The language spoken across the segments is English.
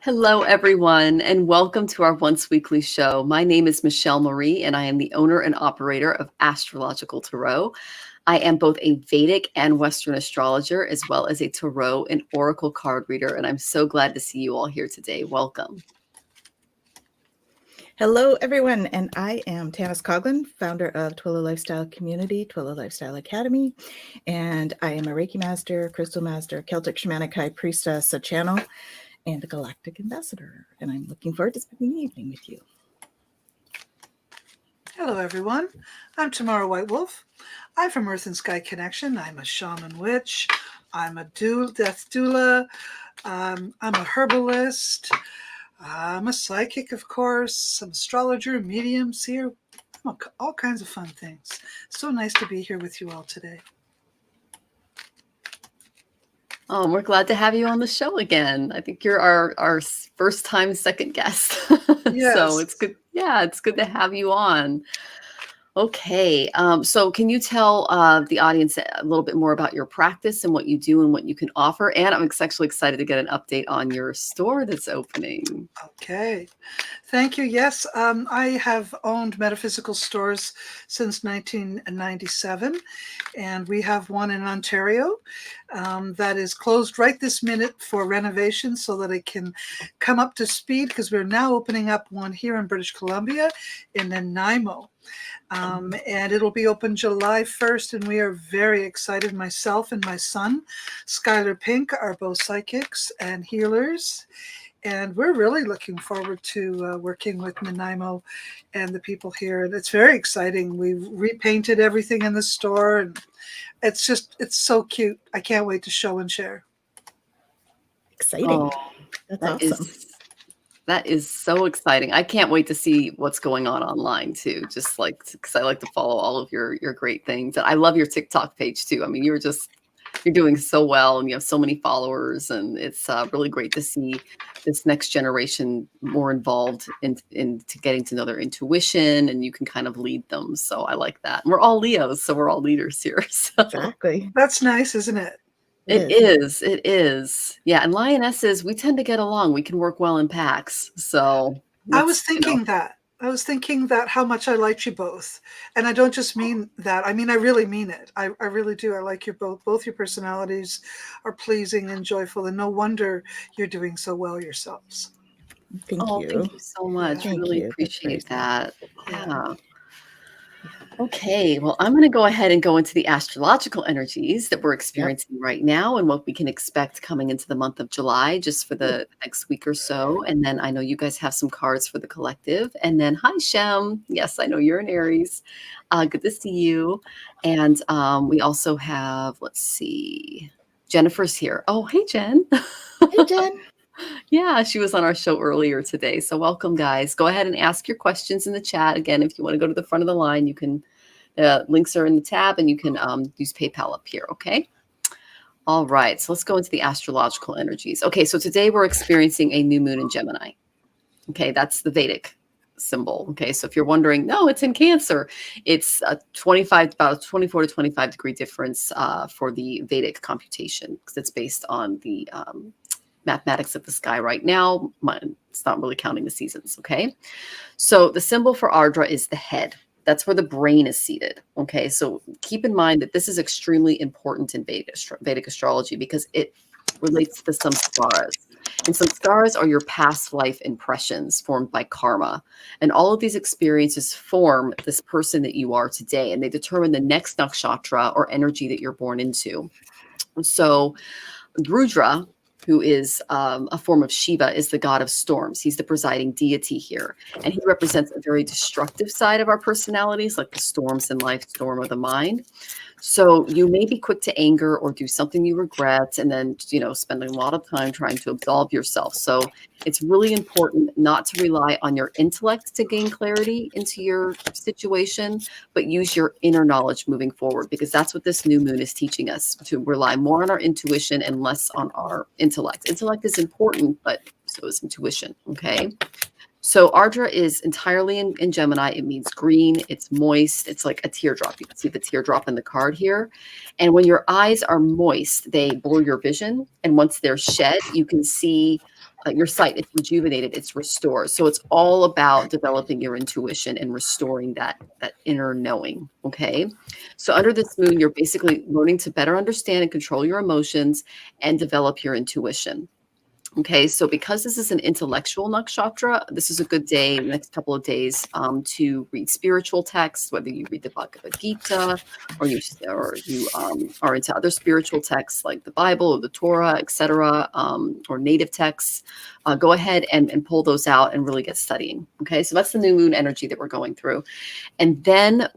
Hello, everyone, and welcome to our once weekly show. My name is Michelle Marie, and I am the owner and operator of AstrologicalTarot. I am both a Vedic and Western astrologer, as well as a tarot and oracle card reader, and I'm so glad to see you all here today. Welcome. Hello, everyone, and I am Tanys Coughlan, founder of Twillow Lifestyle Community, Twillow Lifestyle Academy, and I am a Reiki Master, Crystal Master, Celtic Shamanic High Priestess, a channel, and a Galactic Ambassador, and I'm looking forward to spending the evening with you. Hello, everyone. I'm Tamara White Wolf. I'm from Earth and Sky Connection. I'm a shaman witch. I'm a death doula. I'm a herbalist. I'm a psychic, of course. I'm an astrologer, medium, seer, all kinds of fun things. So nice to be here with you all today. Oh, we're glad to have you on the show again. I think you're our first time second guest. Yes. So it's good. Yeah, it's good to have you on. Okay. So can you tell the audience a little bit more about your practice and what you do and what you can offer? And I'm actually excited to get an update on your store that's opening. Okay. Thank you. Yes, I have owned metaphysical stores since 1997, and we have one in Ontario that is closed right this minute for renovation so that it can come up to speed, because we're now opening up one here in British Columbia in Nanaimo. And it'll be open July 1st, and we are very excited. Myself and my son, Skylar Pink, are both psychics and healers, and we're really looking forward to working with Nanaimo and the people here, and it's very exciting. We've repainted everything in the store, and it's so cute. I can't wait to show and share. Exciting. Oh, That's that awesome. That is so exciting. I can't wait to see what's going on online too. Just like, because I like to follow all of your great things. And I love your TikTok page too. I mean, you're doing so well, and you have so many followers, and it's really great to see this next generation more involved into getting to know their intuition, and you can kind of lead them. So I like that. And we're all Leos, so we're all leaders here. So. Exactly. That's nice, isn't it? It is. Yeah. And lionesses, we tend to get along. We can work well in packs. So I was thinking that how much I liked you both. And I don't just mean that. I mean, I really mean it. I really do. I like you both. Both your personalities are pleasing and joyful, and no wonder you're doing so well yourselves. Thank you. Thank you so much. Thank Really you. appreciate that. Yeah. Yeah. Okay, well, I'm going to go ahead and go into the astrological energies that we're experiencing right now and what we can expect coming into the month of July, just for the next week or so. And then I know you guys have some cards for the collective. And then, hi, Shem. Yes, I know you're an Aries. Good to see you. And we also have, let's see, Jennifer's here. Oh, hey, Jen. Hey, Jen. Yeah, she was on our show earlier today. So welcome, guys. Go ahead and ask your questions in the chat. Again, if you want to go to the front of the line, you can, links are in the tab, and you can use PayPal up here, okay? All right, so let's go into the astrological energies. Okay, so today we're experiencing a new moon in Gemini. Okay, that's the Vedic symbol. Okay, so if you're wondering, no, it's in Cancer. It's about a 24 to 25 degree difference for the Vedic computation, because it's based on the mathematics of the sky right now. It's not really counting the seasons. Okay. So the symbol for Ardra is the head. That's where the brain is seated. Okay. So keep in mind that this is extremely important in Vedic astrology, because it relates to the samskaras. And samskaras are your past life impressions formed by karma. And all of these experiences form this person that you are today, and they determine the next nakshatra or energy that you're born into. So Rudra, who is a form of Shiva, is the god of storms. He's the presiding deity here. And he represents a very destructive side of our personalities, like the storms in life, storm of the mind. So you may be quick to anger or do something you regret, and then, spending a lot of time trying to absolve yourself. So it's really important not to rely on your intellect to gain clarity into your situation, but use your inner knowledge moving forward, because that's what this new moon is teaching us, to rely more on our intuition and less on our intellect. Intellect is important, but so is intuition. Okay. So Ardra is entirely in Gemini. It means green. It's moist. It's like a teardrop. You can see the teardrop in the card here. And when your eyes are moist, they blur your vision. And once they're shed, you can see your sight. It's rejuvenated. It's restored. So it's all about developing your intuition and restoring that inner knowing. Okay. So under this moon, you're basically learning to better understand and control your emotions and develop your intuition. Okay, so because this is an intellectual nakshatra, this is a good day, the next couple of days, to read spiritual texts, whether you read the Bhagavad Gita or you are into other spiritual texts like the Bible or the Torah, etc., or native texts. Go ahead and pull those out and really get studying. Okay, so that's the new moon energy that we're going through. And then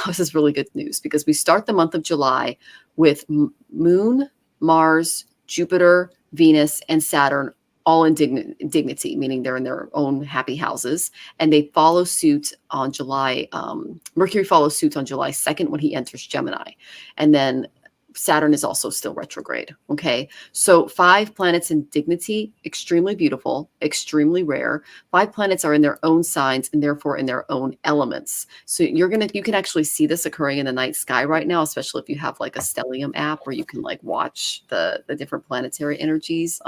this is really good news because we start the month of July with Moon, Mars, Jupiter, Venus, and Saturn all in dignity, meaning they're in their own happy houses. And they follow suit on Mercury follows suit on July 2nd when he enters Gemini. And then Saturn is also still retrograde. Okay. So 5 planets in dignity, extremely beautiful, extremely rare. 5 planets are in their own signs and therefore in their own elements. So you can actually see this occurring in the night sky right now, especially if you have like a stellium app where you can like watch the different planetary energies.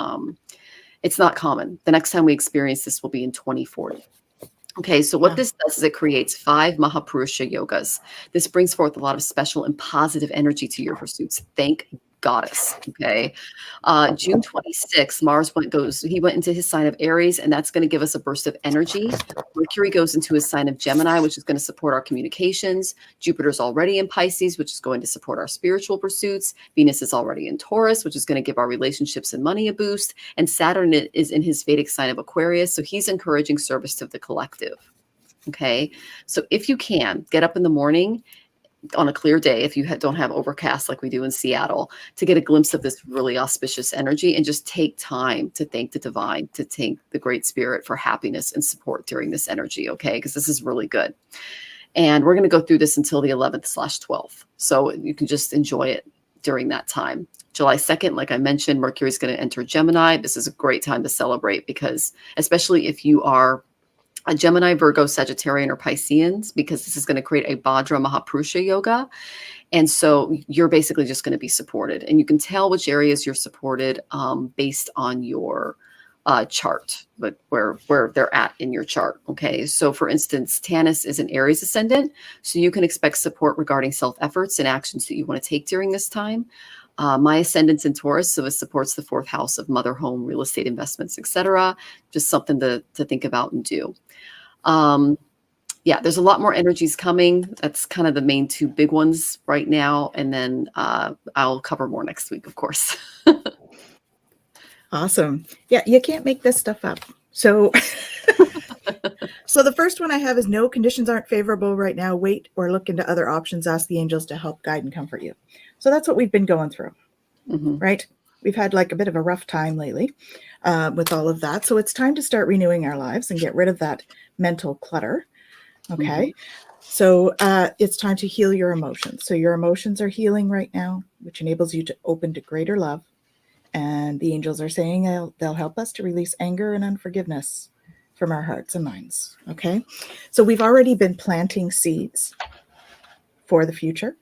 It's not common. The next time we experience this will be in 2040. Okay, so what this does is it creates 5 Mahapurusha yogas. This brings forth a lot of special and positive energy to your pursuits. Thank goddess. Okay, June 26th, Mars went into his sign of Aries, and that's going to give us a burst of energy. Mercury goes into his sign of Gemini, which is going to support our communications. Jupiter's already in Pisces, which is going to support our spiritual pursuits. Venus is already in Taurus, which is going to give our relationships and money a boost. And Saturn is in his Vedic sign of Aquarius, so he's encouraging service to the collective. Okay, so if you can, get up in the morning on a clear day, if you don't have overcast like we do in Seattle, to get a glimpse of this really auspicious energy and just take time to thank the divine, to thank the great spirit for happiness and support during this energy. Okay, because this is really good. And we're going to go through this until the 11th/12th. So you can just enjoy it during that time. July 2nd, like I mentioned, Mercury is going to enter Gemini. This is a great time to celebrate because especially if you are a Gemini, Virgo, Sagittarian, or Pisceans, because this is going to create a Bhadra Mahapurusha yoga. And so you're basically just going to be supported. And you can tell which areas you're supported based on your chart, but where they're at in your chart. Okay. So for instance, Tanys is an Aries ascendant. So you can expect support regarding self-efforts and actions that you want to take during this time. My ascendant's in Taurus, so it supports the 4th house of mother, home, real estate investments, etc. Just something to think about and do. Yeah, there's a lot more energies coming. That's kind of the main 2 big ones right now. And then I'll cover more next week, of course. Awesome. Yeah, you can't make this stuff up. So, so the first one I have is no, conditions aren't favorable right now. Wait or look into other options. Ask the angels to help guide and comfort you. So that's what we've been going through, right? We've had like a bit of a rough time lately with all of that. So it's time to start renewing our lives and get rid of that mental clutter. Okay. So it's time to heal your emotions. So your emotions are healing right now, which enables you to open to greater love. And the angels are saying they'll help us to release anger and unforgiveness from our hearts and minds. Okay. So we've already been planting seeds for the future.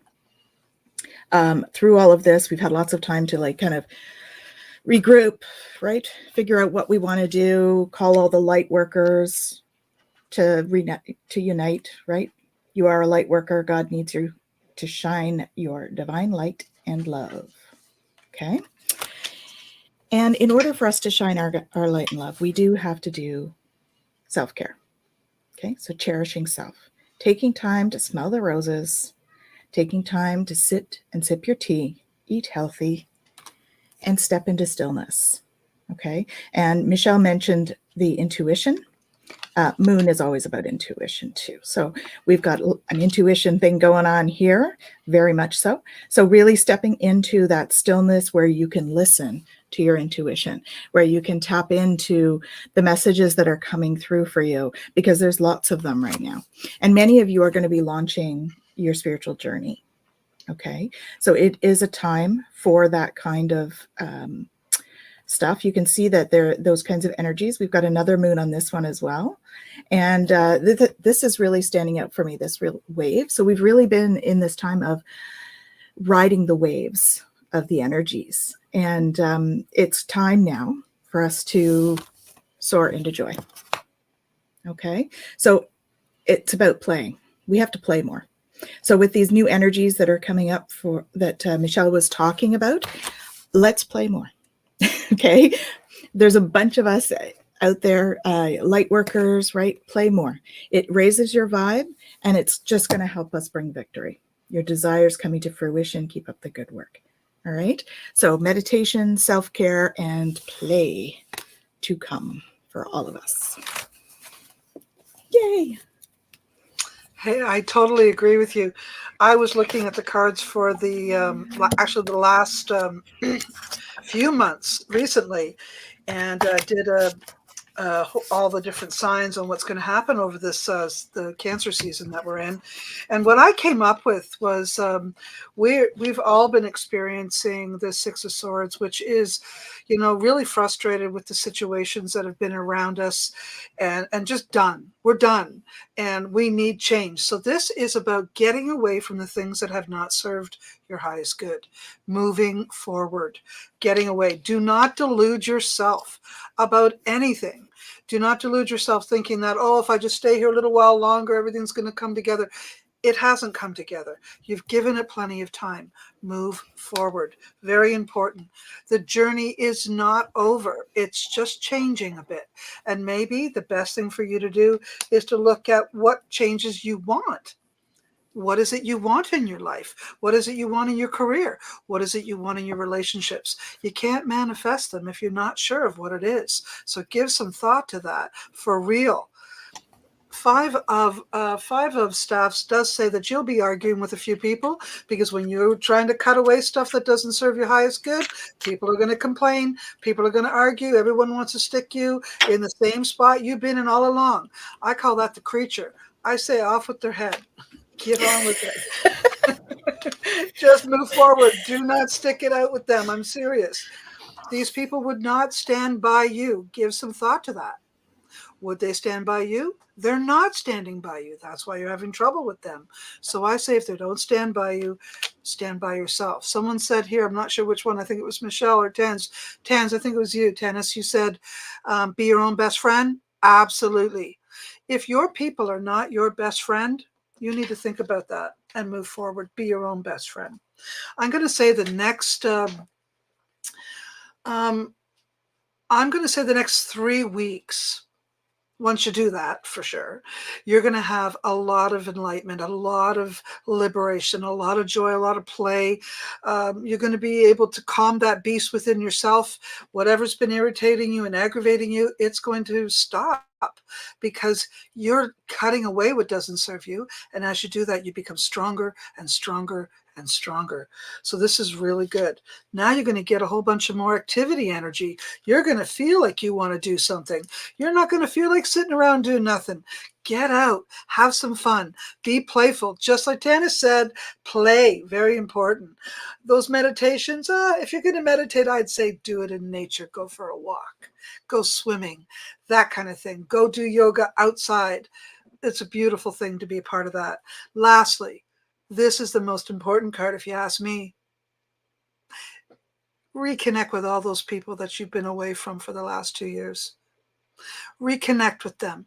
Through all of this, we've had lots of time to like kind of regroup, right? Figure out what we want to do, call all the light workers to unite, right? You are a light worker. God needs you to shine your divine light and love. Okay. And in order for us to shine our light and love, we do have to do self-care. Okay. So cherishing self, taking time to smell the roses, taking time to sit and sip your tea, eat healthy, and step into stillness. Okay. And Michelle mentioned the intuition. Moon is always about intuition too. So we've got an intuition thing going on here, very much so. So really stepping into that stillness where you can listen to your intuition, where you can tap into the messages that are coming through for you, because there's lots of them right now. And many of you are going to be launching your spiritual journey. Okay. So it is a time for that kind of stuff. You can see that there are those kinds of energies. We've got another moon on this one as well. And this is really standing out for me, this real wave. So we've really been in this time of riding the waves of the energies. And it's time now for us to soar into joy. Okay. So it's about playing. We have to play more. So with these new energies that are coming up for that Michelle was talking about, let's play more. Okay. There's a bunch of us out there, light workers, right? Play more. It raises your vibe, and it's just going to help us bring victory. Your desires coming to fruition. Keep up the good work. All right. So meditation, self-care, and play to come for all of us. Yay. Hey, I totally agree with you. I was looking at the cards for the last few months recently, and did all the different signs on what's going to happen over this the Cancer season that we're in. And what I came up with was we've all been experiencing the Six of Swords, which is, really frustrated with the situations that have been around us, and just done. We're done, and we need change. So this is about getting away from the things that have not served your highest good, moving forward, getting away. Do not delude yourself about anything. Do not delude yourself thinking that, if I just stay here a little while longer, everything's going to come together. It hasn't come together. You've given it plenty of time. Move forward. Very important. The journey is not over. It's just changing a bit. And maybe the best thing for you to do is to look at what changes you want. What is it you want in your life? What is it you want in your career? What is it you want in your relationships? You can't manifest them if you're not sure of what it is. So give some thought to that for real. Five of Staffs does say that you'll be arguing with a few people, because when you're trying to cut away stuff that doesn't serve your highest good, people are going to complain. People are going to argue. Everyone wants to stick you in the same spot you've been in all along. I call that the creature. I say off with their head. Get on with it. Just move forward. Do not stick it out with them. I'm serious. These people would not stand by you. Give some thought to that. Would they stand by you? They're not standing by you. That's why you're having trouble with them. So I say, if they don't stand by you, stand by yourself. Someone said here, I'm not sure which one, I think it was Michelle or Tans, I think it was you, Tanys, you said, be your own best friend. Absolutely. If your people are not your best friend, you need to think about that and move forward. Be your own best friend. I'm going to say the next, I'm going to say the next 3 weeks. Once you do that, for sure, you're going to have a lot of enlightenment, a lot of liberation, a lot of joy, a lot of play. You're going to be able to calm that beast within yourself. Whatever's been irritating you and aggravating you, it's going to stop, because you're cutting away what doesn't serve you. And as you do that, you become stronger and stronger and stronger. So this is really good. Now you're going to get a whole bunch of more activity energy. You're going to feel like you want to do something. You're not going to feel like sitting around doing nothing. Get out, have some fun, be playful. Just like Tanys said, play, very important. Those meditations, if you're going to meditate, I'd say do it in nature. Go for a walk, go swimming, that kind of thing. Go do yoga outside. It's a beautiful thing to be a part of that. Lastly, this is the most important card, if you ask me. Reconnect with all those people that you've been away from for the last 2 years. Reconnect with them.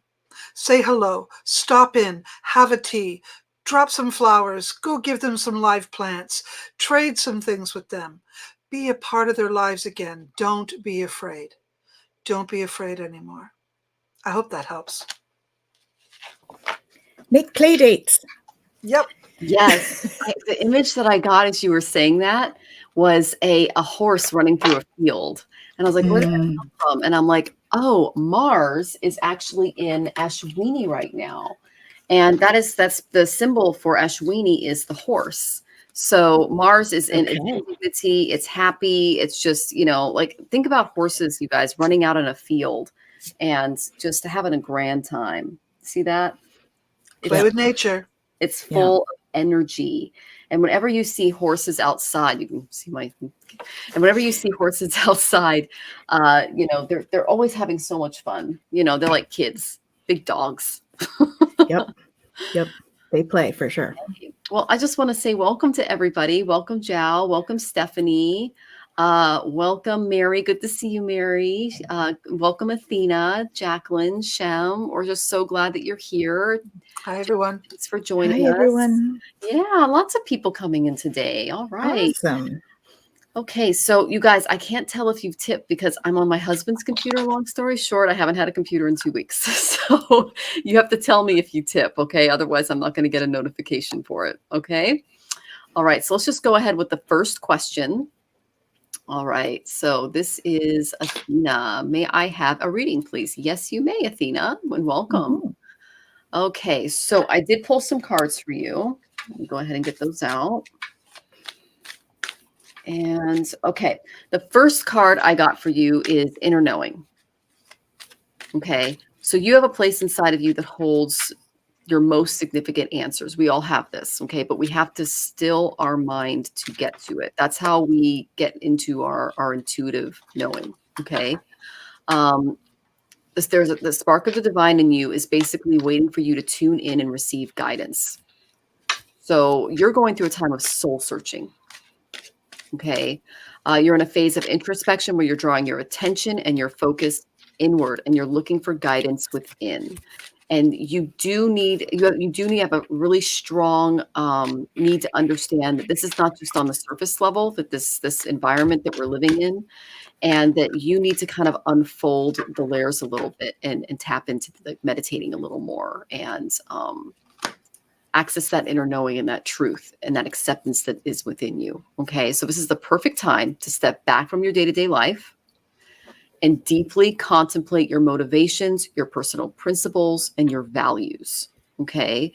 Say hello. Stop in. Have a tea. Drop some flowers. Go give them some live plants. Trade some things with them. Be a part of their lives again. Don't be afraid. Don't be afraid anymore. I hope that helps. Make play dates. Yep. Yes. The image that I got as you were saying that was a horse running through a field. And I was like, where did that come from? And I'm like, oh, Mars is actually in Ashwini right now. And that's the symbol for Ashwini is the horse. So Mars is in activity. It's happy. It's just, like, think about horses, you guys, running out in a field and just having a grand time. See that? Play with nature. It's full of energy. And whenever you see horses outside, you can see my, and whenever you see horses outside, you know, they're always having so much fun. You know, they're like kids, big dogs. Yep. Yep. They play for sure. Well, I just want to say welcome to everybody. Welcome, Jao. Welcome, Stephanie. Welcome, Mary. Good to see you, Mary. Welcome, Athena, Jacqueline, Shem. We're just so glad that you're here. Hi, everyone. Thanks for joining Hi, us. everyone. Yeah, lots of people coming in today. All right. Awesome. Okay, so you guys, I can't tell if you've tipped because I'm on my husband's computer. Long story short, I haven't had a computer in 2 weeks. So you have to tell me if you tip, okay? Otherwise, I'm not going to get a notification for it, okay? All right, so let's just go ahead with the first question. All right, so this is Athena. May I have a reading, please? Yes, you may, Athena, and welcome. Mm-hmm. Okay, so I did pull some cards for you. Let me go ahead and get those out. And okay, the first card I got for you is Inner Knowing. Okay, so you have a place inside of you that holds your most significant answers. We all have this, okay, but we have to still our mind to get to it. That's how we get into our intuitive knowing, okay? The spark of the divine in you is basically waiting for you to tune in and receive guidance. So you're going through a time of soul searching. Okay. You're in a phase of introspection where you're drawing your attention and your focus inward and you're looking for guidance within. And you do need to have a really strong need to understand that this is not just on the surface level, that this environment that we're living in, and that you need to kind of unfold the layers a little bit and tap into the meditating a little more and access that inner knowing and that truth and that acceptance that is within you. Okay. So this is the perfect time to step back from your day-to-day life and deeply contemplate your motivations, your personal principles, and your values. Okay.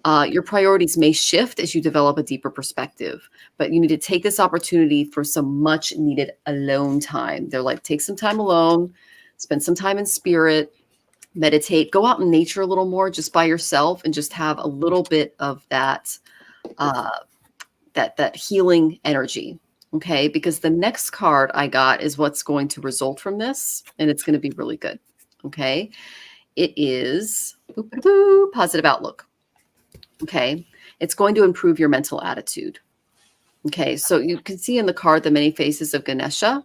Your priorities may shift as you develop a deeper perspective, but you need to take this opportunity for some much needed alone time. They're like, take some time alone, spend some time in spirit, meditate, go out in nature a little more just by yourself and just have a little bit of that, that healing energy. Okay. Because the next card I got is what's going to result from this. And it's going to be really good. Okay. It is positive outlook. Okay. It's going to improve your mental attitude. Okay. So you can see in the card, the many faces of Ganesha.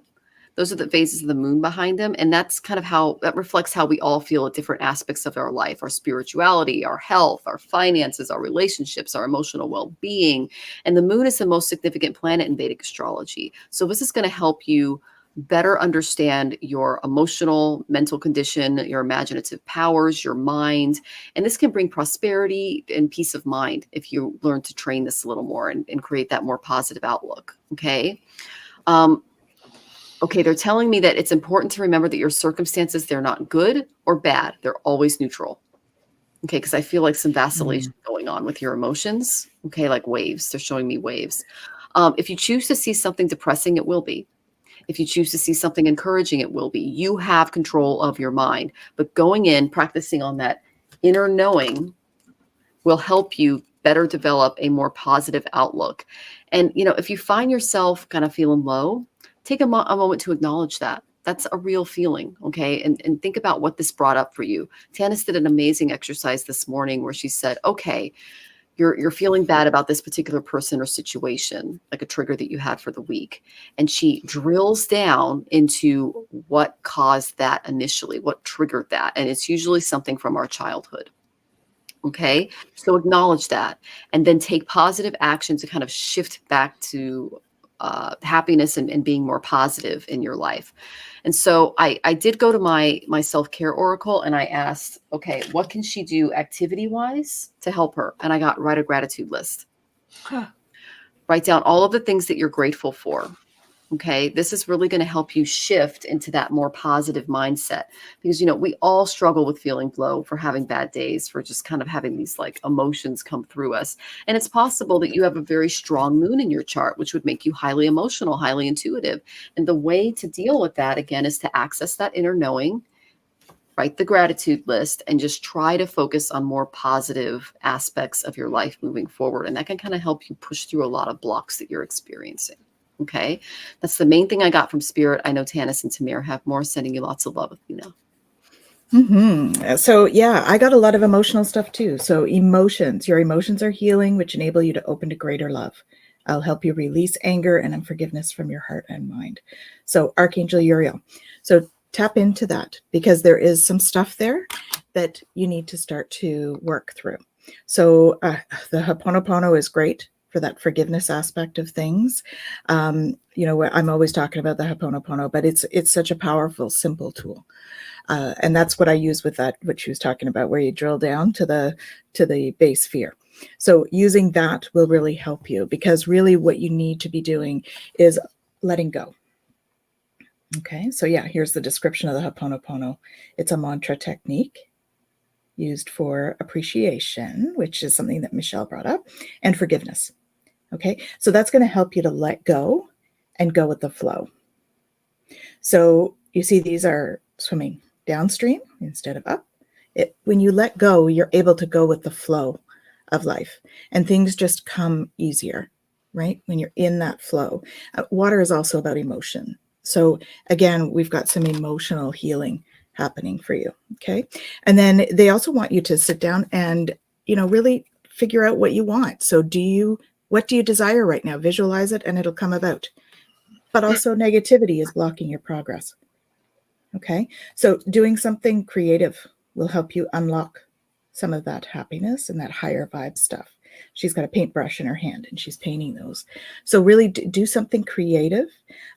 Those are the phases of the moon behind them. And that's kind of how that reflects how we all feel at different aspects of our life, our spirituality, our health, our finances, our relationships, our emotional well-being. And the moon is the most significant planet in Vedic astrology. So this is going to help you better understand your emotional, mental condition, your imaginative powers, your mind. And this can bring prosperity and peace of mind if you learn to train this a little more and create that more positive outlook. Okay. Okay, they're telling me that it's important to remember that your circumstances, they're not good or bad. They're always neutral. Okay, because I feel like some vacillation going on with your emotions. Okay, like waves. They're showing me waves. If you choose to see something depressing, it will be. If you choose to see something encouraging, it will be. You have control of your mind. But going in, practicing on that inner knowing will help you better develop a more positive outlook. And, you know, if you find yourself kind of feeling low, take a moment to acknowledge that. That's a real feeling, okay? And think about what this brought up for you. Tanys did an amazing exercise this morning where she said, okay, you're feeling bad about this particular person or situation, like a trigger that you had for the week. And she drills down into what caused that initially, what triggered that. And it's usually something from our childhood. Okay, so acknowledge that and then take positive action to kind of shift back to happiness and being more positive in your life. And so I did go to my self-care oracle and I asked, okay, what can she do activity wise to help her? And I got write a gratitude list. Write down all of the things that you're grateful for. Okay, this is really going to help you shift into that more positive mindset because, you know, we all struggle with feeling low, for having bad days, for just kind of having these like emotions come through us. And it's possible that you have a very strong moon in your chart, which would make you highly emotional, highly intuitive. And the way to deal with that, again, is to access that inner knowing, write the gratitude list, and just try to focus on more positive aspects of your life moving forward. And that can kind of help you push through a lot of blocks that you're experiencing. Okay. That's the main thing I got from Spirit. I know Tanys and Tamir have more. Sending you lots of love, Athena. So yeah, I got a lot of emotional stuff too. So emotions, your emotions are healing, which enable you to open to greater love. I'll help you release anger and unforgiveness from your heart and mind. So Archangel Uriel. So tap into that, because there is some stuff there that you need to start to work through. So the Ho'oponopono is great for that forgiveness aspect of things. You know, I'm always talking about the Ho'oponopono, but it's such a powerful, simple tool. And that's what I use with that, what she was talking about, where you drill down to the base fear. So using that will really help you, because really what you need to be doing is letting go. Okay, so yeah, here's the description of the Ho'oponopono. It's a mantra technique used for appreciation, which is something that Michelle brought up, and forgiveness. Okay, so that's going to help you to let go and go with the flow. So you see, these are swimming downstream instead of up. When you let go, you're able to go with the flow of life, and things just come easier, right? When you're in that flow. Water is also about emotion. So again, we've got some emotional healing happening for you. Okay. And then they also want you to sit down and, you know, really figure out what you want. So what do you desire right now? Visualize it and it'll come about. But also negativity is blocking your progress. Okay. So doing something creative will help you unlock some of that happiness and that higher vibe stuff. She's got a paintbrush in her hand and she's painting those. So really do something creative.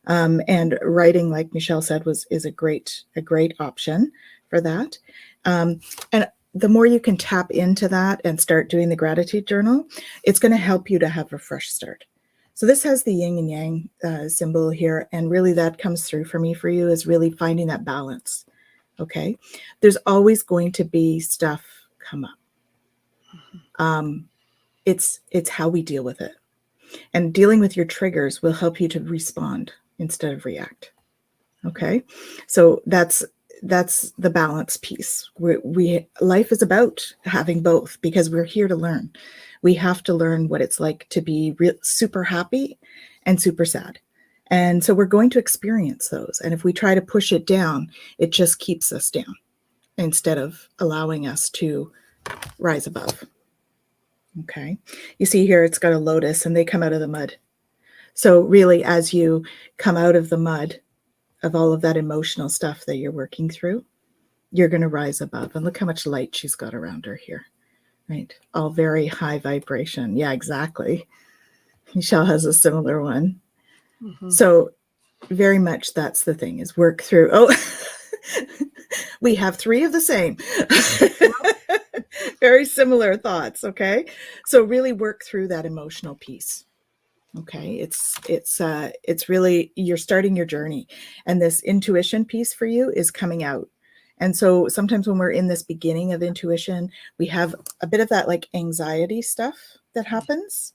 And writing, like Michelle said, is a great option for that. And the more you can tap into that and start doing the gratitude journal, it's going to help you to have a fresh start. So this has the yin and yang symbol here. And really that comes through for me, for you, is really finding that balance. Okay. There's always going to be stuff come up. It's how we deal with it. And dealing with your triggers will help you to respond instead of react. Okay. So that's the balance piece. Life is about having both, because we're here to learn. We have to learn what it's like to be super happy and super sad. And so we're going to experience those. And if we try to push it down, it just keeps us down instead of allowing us to rise above. Okay. You see here, it's got a lotus and they come out of the mud. So really, as you come out of the mud of all of that emotional stuff that you're working through, you're going to rise above. And look how much light she's got around her here, right? All very high vibration. Yeah, exactly. Michelle has a similar one. Mm-hmm. So very much that's the thing, is work through. Oh, we have three of the same. Very similar thoughts. Okay. So really work through that emotional piece. Okay. It's really, you're starting your journey, and this intuition piece for you is coming out. And so sometimes when we're in this beginning of intuition, we have a bit of that like anxiety stuff that happens.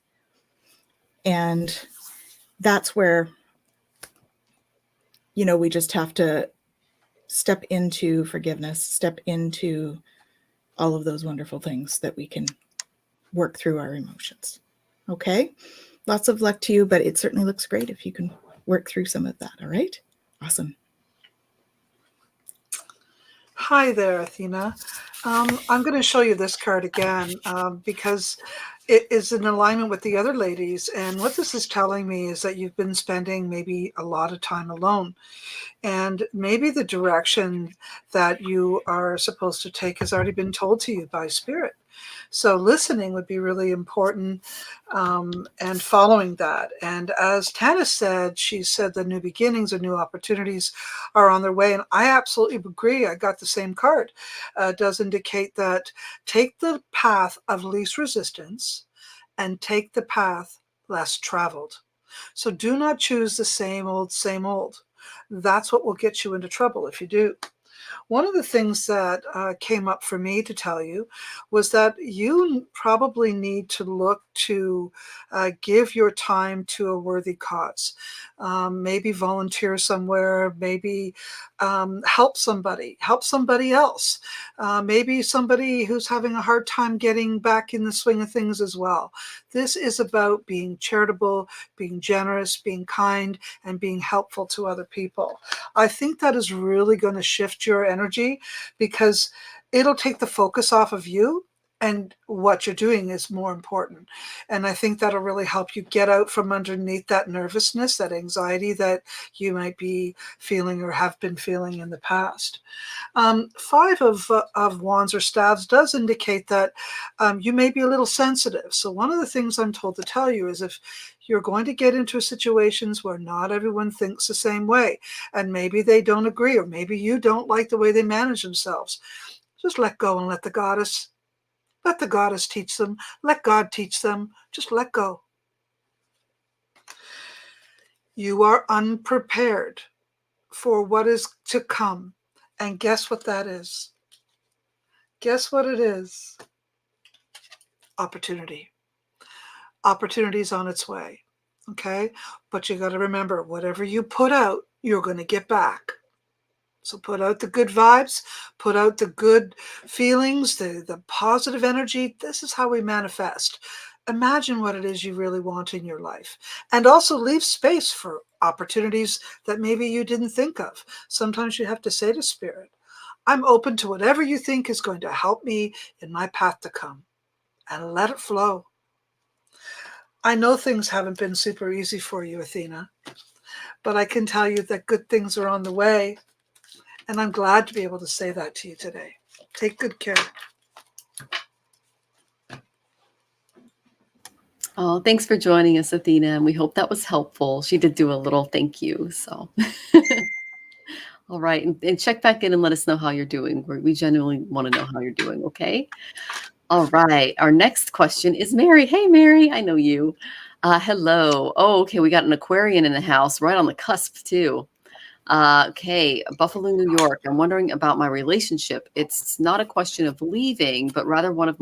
And that's where, you know, we just have to step into forgiveness, step into all of those wonderful things that we can work through our emotions. Okay. Lots of luck to you, but it certainly looks great if you can work through some of that. All right. Awesome. Hi there, Athena. I'm going to show you this card again because it is in alignment with the other ladies. And what this is telling me is that you've been spending maybe a lot of time alone. And maybe the direction that you are supposed to take has already been told to you by Spirit. So listening would be really important, and following that. And as Tanys said, she said the new beginnings or new opportunities are on their way. And I absolutely agree. I got the same card. It does indicate that take the path of least resistance and take the path less traveled. So do not choose the same old, same old. That's what will get you into trouble if you do. One of the things that came up for me to tell you was that you probably need to look to give your time to a worthy cause. Maybe volunteer somewhere, maybe help somebody else. Maybe somebody who's having a hard time getting back in the swing of things as well. This is about being charitable, being generous, being kind, and being helpful to other people. I think that is really going to shift your energy, because it'll take the focus off of you, and what you're doing is more important. And I think that'll really help you get out from underneath that nervousness, that anxiety that you might be feeling or have been feeling in the past. Five of wands or staves does indicate that you may be a little sensitive. So one of the things I'm told to tell you is, if you're going to get into situations where not everyone thinks the same way, and maybe they don't agree, or maybe you don't like the way they manage themselves, just let go and let the goddess teach them. Let God teach them. Just let go. You are unprepared for what is to come. And guess what that is? Guess what it is? Opportunity. Opportunity is on its way. Okay? But you got to remember, whatever you put out, you're going to get back. So put out the good vibes, put out the good feelings, the positive energy. This is how we manifest. Imagine what it is you really want in your life. And also leave space for opportunities that maybe you didn't think of. Sometimes you have to say to Spirit, I'm open to whatever you think is going to help me in my path to come. And let it flow. I know things haven't been super easy for you, Athena, but I can tell you that good things are on the way. And I'm glad to be able to say that to you today. Take good care. Oh, thanks for joining us, Athena. And we hope that was helpful. She did do a little thank you. So, all right. And check back in and let us know how you're doing. We genuinely want to know how you're doing. Okay. All right. Our next question is Mary. Hey, Mary. I know you. Hello. Oh, okay. We got an Aquarian in the house, right on the cusp, too. Okay, Buffalo, New York. I'm wondering about my relationship. It's not a question of leaving, but rather whether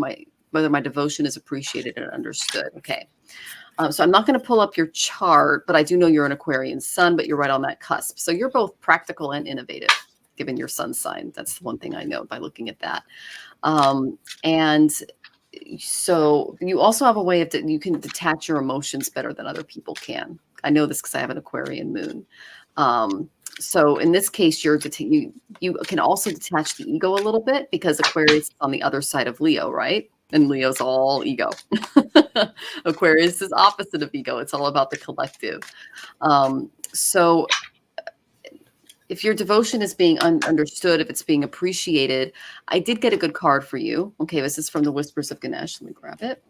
my devotion is appreciated and understood. Okay. So I'm not going to pull up your chart, but I do know you're an Aquarian sun, but you're right on that cusp. So you're both practical and innovative, given your sun sign. That's the one thing I know by looking at that. And so you also have a way of you can detach your emotions better than other people can. I know this because I have an Aquarian moon. So in this case, you can also detach the ego a little bit, because Aquarius is on the other side of Leo, right? And Leo's all ego. Aquarius is opposite of ego. It's all about the collective. So if your devotion is being understood, if it's being appreciated, I did get a good card for you. Okay, this is from the Whispers of Ganesh. Let me grab it.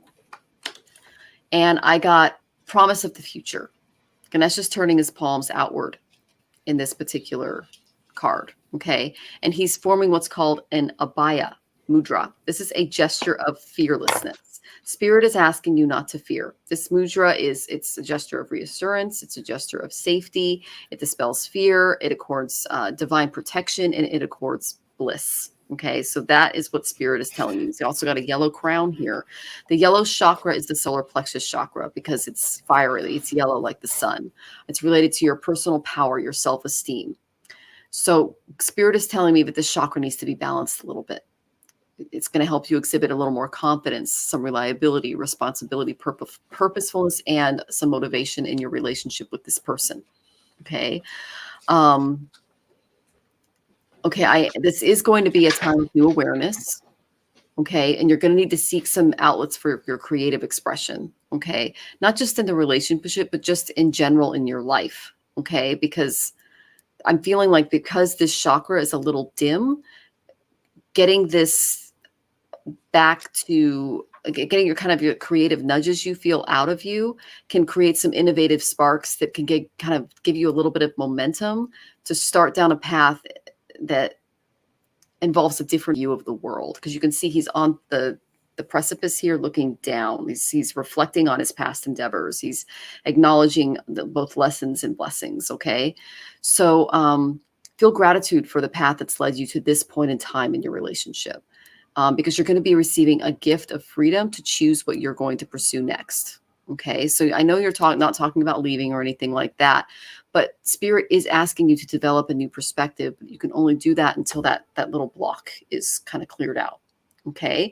And I got promise of the future. Ganesh is turning his palms outward in this particular card, okay? And he's forming what's called an abhaya mudra. This is a gesture of fearlessness. Spirit is asking you not to fear. This mudra it's a gesture of reassurance. It's a gesture of safety. It dispels fear. It accords divine protection, and it accords bliss. Okay, so that is what Spirit is telling you. You also got a yellow crown here. The yellow chakra is the solar plexus chakra because it's fiery. It's yellow like the sun. It's related to your personal power, your self-esteem. So Spirit is telling me that this chakra needs to be balanced a little bit. It's going to help you exhibit a little more confidence, some reliability, responsibility, purposefulness, and some motivation in your relationship with this person. Okay. Okay, this is going to be a time of new awareness, okay? And you're going to need to seek some outlets for your creative expression, okay? Not just in the relationship, but just in general in your life, okay? Because I'm feeling like because this chakra is a little dim, getting this back to getting your creative nudges you feel out of you can create some innovative sparks that can give you a little bit of momentum to start down a path that involves a different view of the world, because you can see he's on the precipice here looking down. He's reflecting on his past endeavors. He's acknowledging both lessons and blessings. Okay. So feel gratitude for the path that's led you to this point in time in your relationship, because you're going to be receiving a gift of freedom to choose what you're going to pursue next. Okay, so I know you're not talking about leaving or anything like that, but Spirit is asking you to develop a new perspective. But you can only do that until that little block is kind of cleared out. Okay.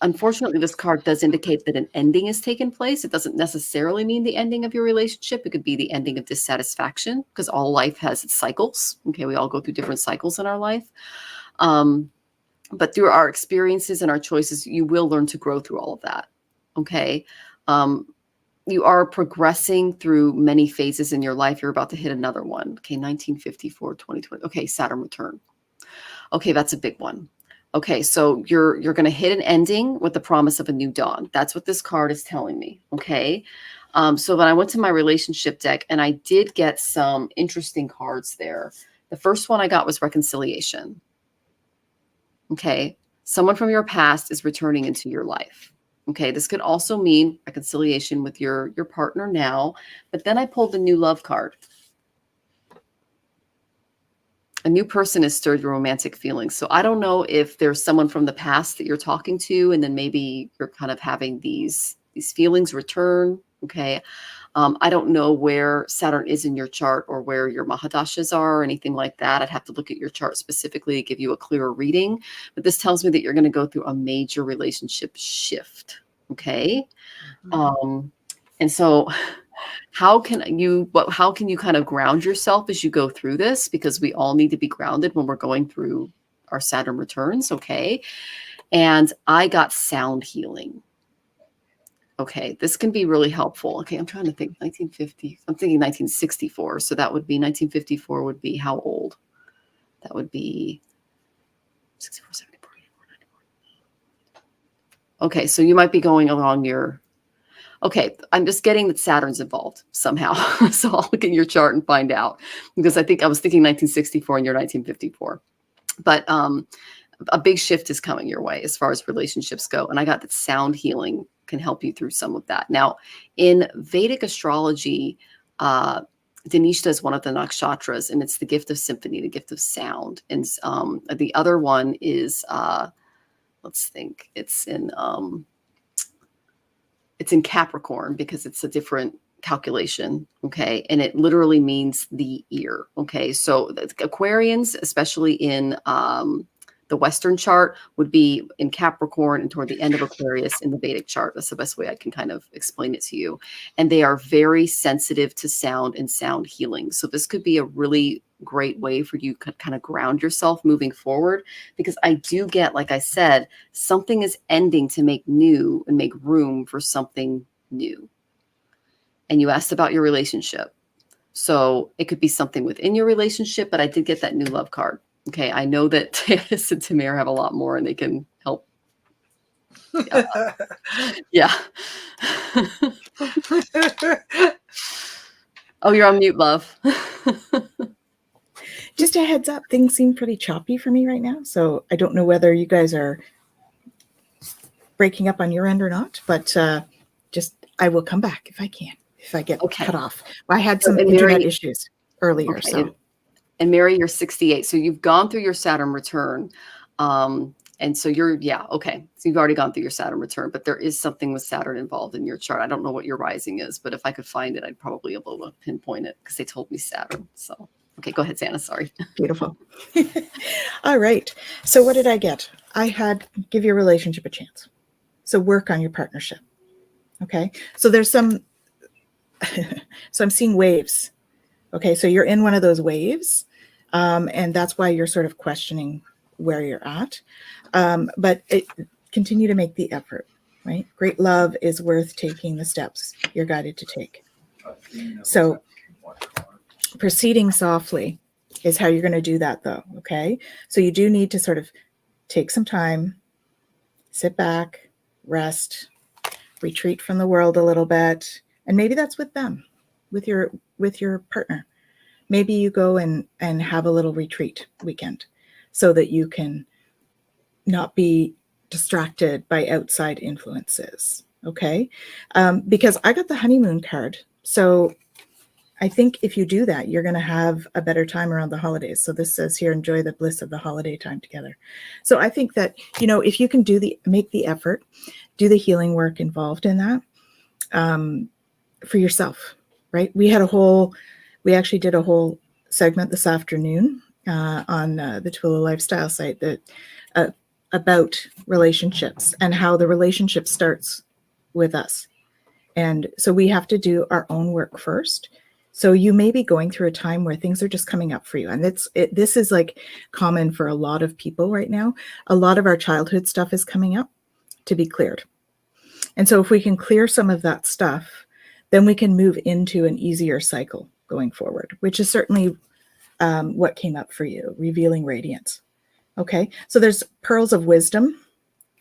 Unfortunately, this card does indicate that an ending has taken place. It doesn't necessarily mean the ending of your relationship. It could be the ending of dissatisfaction, because all life has its cycles. Okay, we all go through different cycles in our life. But through our experiences and our choices, you will learn to grow through all of that. Okay. You are progressing through many phases in your life. You're about to hit another one. Okay, 1954, 2020. Okay, Saturn return. Okay, that's a big one. Okay, so you're going to hit an ending with the promise of a new dawn. That's what this card is telling me. Okay, so when I went to my relationship deck, and I did get some interesting cards there. The first one I got was reconciliation. Okay, someone from your past is returning into your life. Okay, this could also mean reconciliation with your partner now. But then I pulled the new love card. A new person has stirred your romantic feelings. So I don't know if there's someone from the past that you're talking to, and then maybe you're kind of having these feelings return. Okay. I don't know where Saturn is in your chart or where your Mahadashas are or anything like that. I'd have to look at your chart specifically to give you a clearer reading. But this tells me that you're going to go through a major relationship shift. Okay. And so how can you kind of ground yourself as you go through this? Because we all need to be grounded when we're going through our Saturn returns. Okay. And I got sound healing. Okay, this can be really helpful. Okay, I'm trying to think. 1950. I'm thinking 1964. So that would be 1954 would be how old? That would be 64, 74, 84, 94. Okay, so you might be going along your... Okay, I'm just getting that Saturn's involved somehow. So I'll look at your chart and find out. Because I was thinking 1964 and you're 1954. But a big shift is coming your way as far as relationships go. And I got that sound healing can help you through some of that. Now, in Vedic astrology, Danishta is one of the nakshatras, and it's the gift of symphony, the gift of sound. And the other one is, let's think, it's in Capricorn, because it's a different calculation. Okay. And it literally means the ear. Okay. So the Aquarians, especially in the Western chart, would be in Capricorn and toward the end of Aquarius in the Vedic chart. That's the best way I can kind of explain it to you. And they are very sensitive to sound and sound healing. So this could be a really great way for you to kind of ground yourself moving forward, because I do get, like I said, something is ending to make new and make room for something new. And you asked about your relationship. So it could be something within your relationship, but I did get that new love card. Okay, I know that Tanys and Tamir have a lot more, and they can help. Yeah. Oh, you're on mute, love. Just a heads up, things seem pretty choppy for me right now. So I don't know whether you guys are breaking up on your end or not, but I will come back if I can, if I get cut off. I had some internet issues earlier. Okay. So. And Mary, you're 68. So you've gone through your Saturn return. And so okay. So you've already gone through your Saturn return, but there is something with Saturn involved in your chart. I don't know what your rising is, but if I could find it, I'd probably be able to pinpoint it, because they told me Saturn. So, okay, go ahead, Santa. Sorry. Beautiful. All right. So what did I get? I had give your relationship a chance. So work on your partnership. Okay. So there's so I'm seeing waves. Okay. So you're in one of those waves. And that's why you're sort of questioning where you're at. But continue to make the effort, right? Great love is worth taking the steps you're guided to take. So proceeding softly is how you're going to do that, though. Okay. So you do need to sort of take some time, sit back, rest, retreat from the world a little bit. And maybe that's with them, with your partner. Maybe you go and have a little retreat weekend so that you can not be distracted by outside influences. Okay. Because I got the honeymoon card. So I think if you do that, you're going to have a better time around the holidays. So this says here, enjoy the bliss of the holiday time together. So I think that, if you can make the effort, do the healing work involved in that for yourself, right? We actually did a whole segment this afternoon on the Twillow Lifestyle site that about relationships and how the relationship starts with us. And so we have to do our own work first. So you may be going through a time where things are just coming up for you. And this is like common for a lot of people right now. A lot of our childhood stuff is coming up to be cleared. And so if we can clear some of that stuff, then we can move into an easier cycle going forward, which is certainly what came up for you, revealing radiance. Okay, so there's pearls of wisdom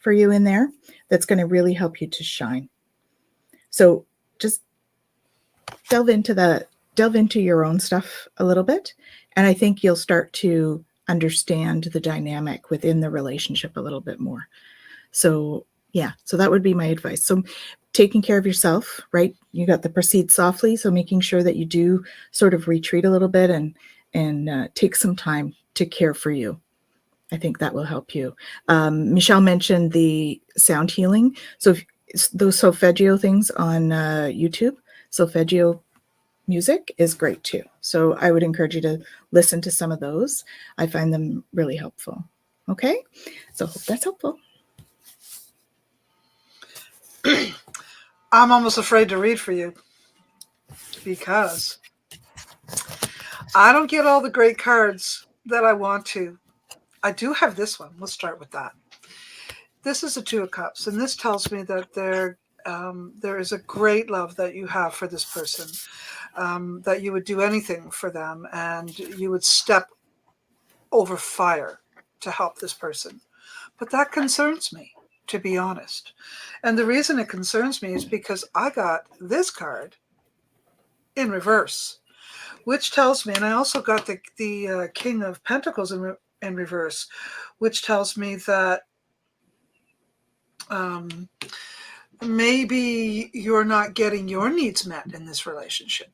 for you in there that's going to really help you to shine. So just delve into your own stuff a little bit, and I think you'll start to understand the dynamic within the relationship a little bit more. So yeah, so that would be my advice. So taking care of yourself, right? You got the proceed softly, so making sure that you do sort of retreat a little bit and take some time to care for you. I think that will help you. Michelle mentioned the sound healing. So those solfeggio things on YouTube, solfeggio music is great too. So I would encourage you to listen to some of those. I find them really helpful. Okay, so hope that's helpful. I'm almost afraid to read for you because I don't get all the great cards that I want to. I do have this one. Let's start with that. This is a Two of Cups, and this tells me that there is a great love that you have for this person, that you would do anything for them, and you would step over fire to help this person. But that concerns me, to be honest. And the reason it concerns me is because I got this card in reverse, which tells me, and I also got the King of Pentacles in reverse, which tells me that maybe you're not getting your needs met in this relationship.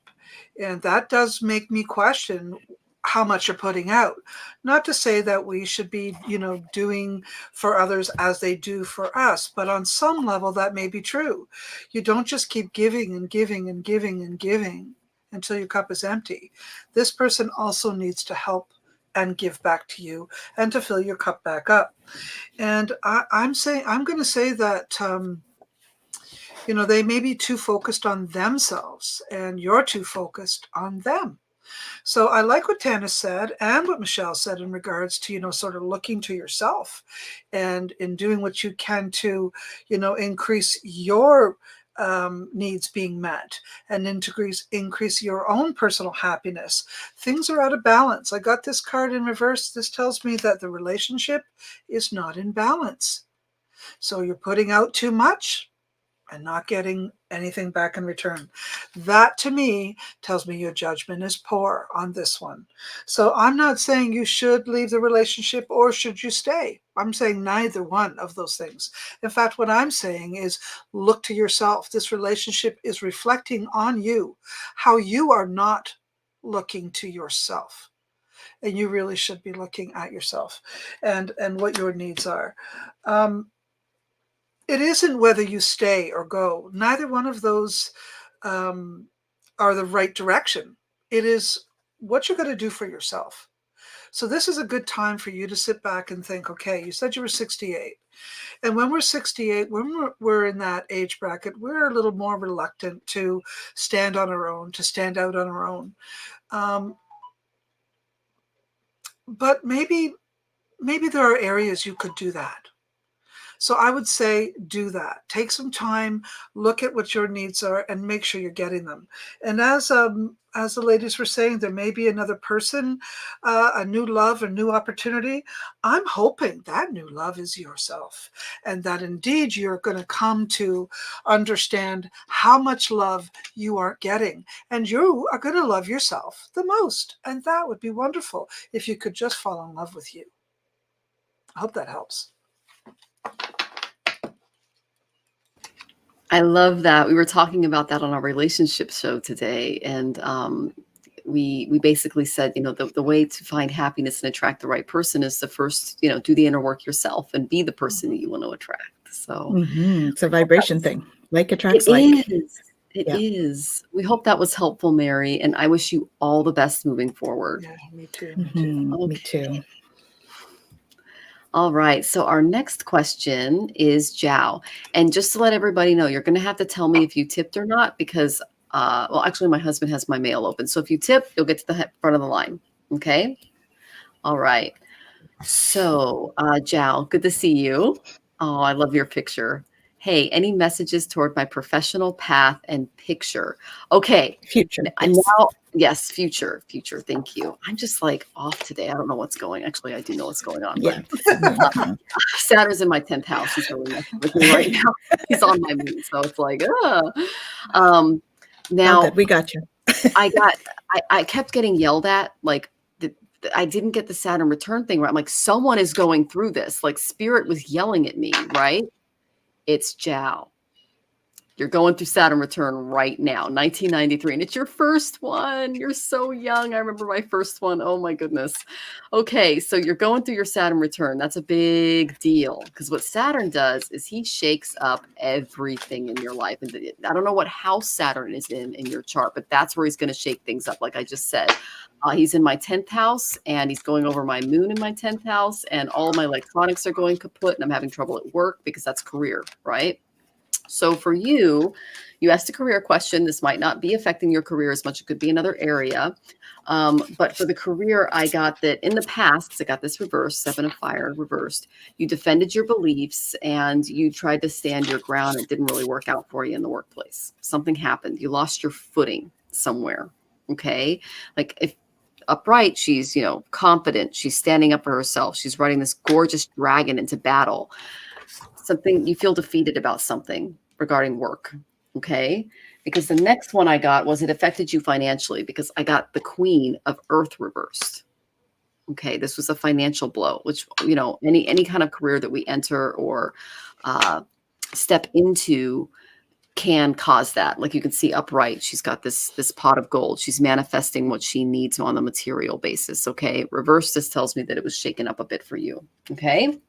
And that does make me question how much you're putting out. Not to say that we should be, doing for others as they do for us, but on some level that may be true. You don't just keep giving and giving and giving and giving until your cup is empty. This person also needs to help and give back to you and to fill your cup back up. And I'm going to say that, they may be too focused on themselves and you're too focused on them. So I like what Tanys said and what Michelle said in regards to, sort of looking to yourself and in doing what you can to, increase your needs being met and increase your own personal happiness. Things are out of balance. I got this card in reverse. This tells me that the relationship is not in balance. So you're putting out too much and not getting anything back in return. That to me tells me your judgment is poor on this one. So I'm not saying you should leave the relationship or should you stay. I'm saying neither one of those things. In fact, what I'm saying is look to yourself. This relationship is reflecting on you, how you are not looking to yourself. And you really should be looking at yourself and what your needs are. It isn't whether you stay or go. Neither one of those are the right direction. It is what you're going to do for yourself. So this is a good time for you to sit back and think, okay, you said you were 68. And when we're 68, when we're in that age bracket, we're a little more reluctant to stand on our own, to stand out on our own. But maybe there are areas you could do that. So I would say do that. Take some time, look at what your needs are, and make sure you're getting them. And as the ladies were saying, there may be another person, a new love, a new opportunity. I'm hoping that new love is yourself, and that indeed you're going to come to understand how much love you aren't getting, and you are going to love yourself the most. And that would be wonderful if you could just fall in love with you. I hope that helps. I love that. We were talking about that on our relationship show today. And we basically said, the way to find happiness and attract the right person is to first, do the inner work yourself and be the person that you want to attract. So It's a vibration thing. Like attracts it like. is. It Yeah. is. We hope that was helpful, Mary. And I wish you all the best moving forward. Yeah, me too. Me too. Me too. All right. So our next question is Jiao. And just to let everybody know, you're going to have to tell me if you tipped or not, because, well, actually, my husband has my mail open. So if you tip, you'll get to the front of the line. Okay. All right. So, Jiao, good to see you. Oh, I love your picture. Hey, any messages toward my professional path and picture? Okay. Future. Yes, future. Thank you. I'm just like off today. I don't know what's going. Actually, I do know what's going on. Yeah. But, Saturn's in my 10th house. He's really messing with me right now. He's on my moon, so it's like, now good. We got you. I kept getting yelled at, like I didn't get the Saturn return thing right. I'm like, someone is going through this. Like Spirit was yelling at me, right? It's Jiao. You're going through Saturn return right now, 1993. And it's your first one. You're so young. I remember my first one. Oh my goodness. Okay. So you're going through your Saturn return. That's a big deal, because what Saturn does is he shakes up everything in your life. And I don't know what house Saturn is in your chart, but that's where he's going to shake things up. Like I just said, he's in my 10th house and he's going over my moon in my 10th house, and all of my electronics are going kaput and I'm having trouble at work because that's career, right? So for you asked a career question. This might not be affecting your career as much. It could be another area. But for the career, I got that in the past, because I got this reversed, 7 of Fire reversed. You defended your beliefs and you tried to stand your ground. It didn't really work out for you in the workplace. Something happened. You lost your footing somewhere. Okay. Like if upright, she's, confident. She's standing up for herself. She's riding this gorgeous dragon into battle. Something you feel defeated about something regarding work. Okay. Because the next one I got was it affected you financially, because I got the Queen of Earth reversed. Okay. This was a financial blow, which, any kind of career that we enter or step into can cause that. Like you can see upright, she's got this pot of gold. She's manifesting what she needs on a material basis. Okay. Reverse, this tells me that it was shaken up a bit for you. Okay.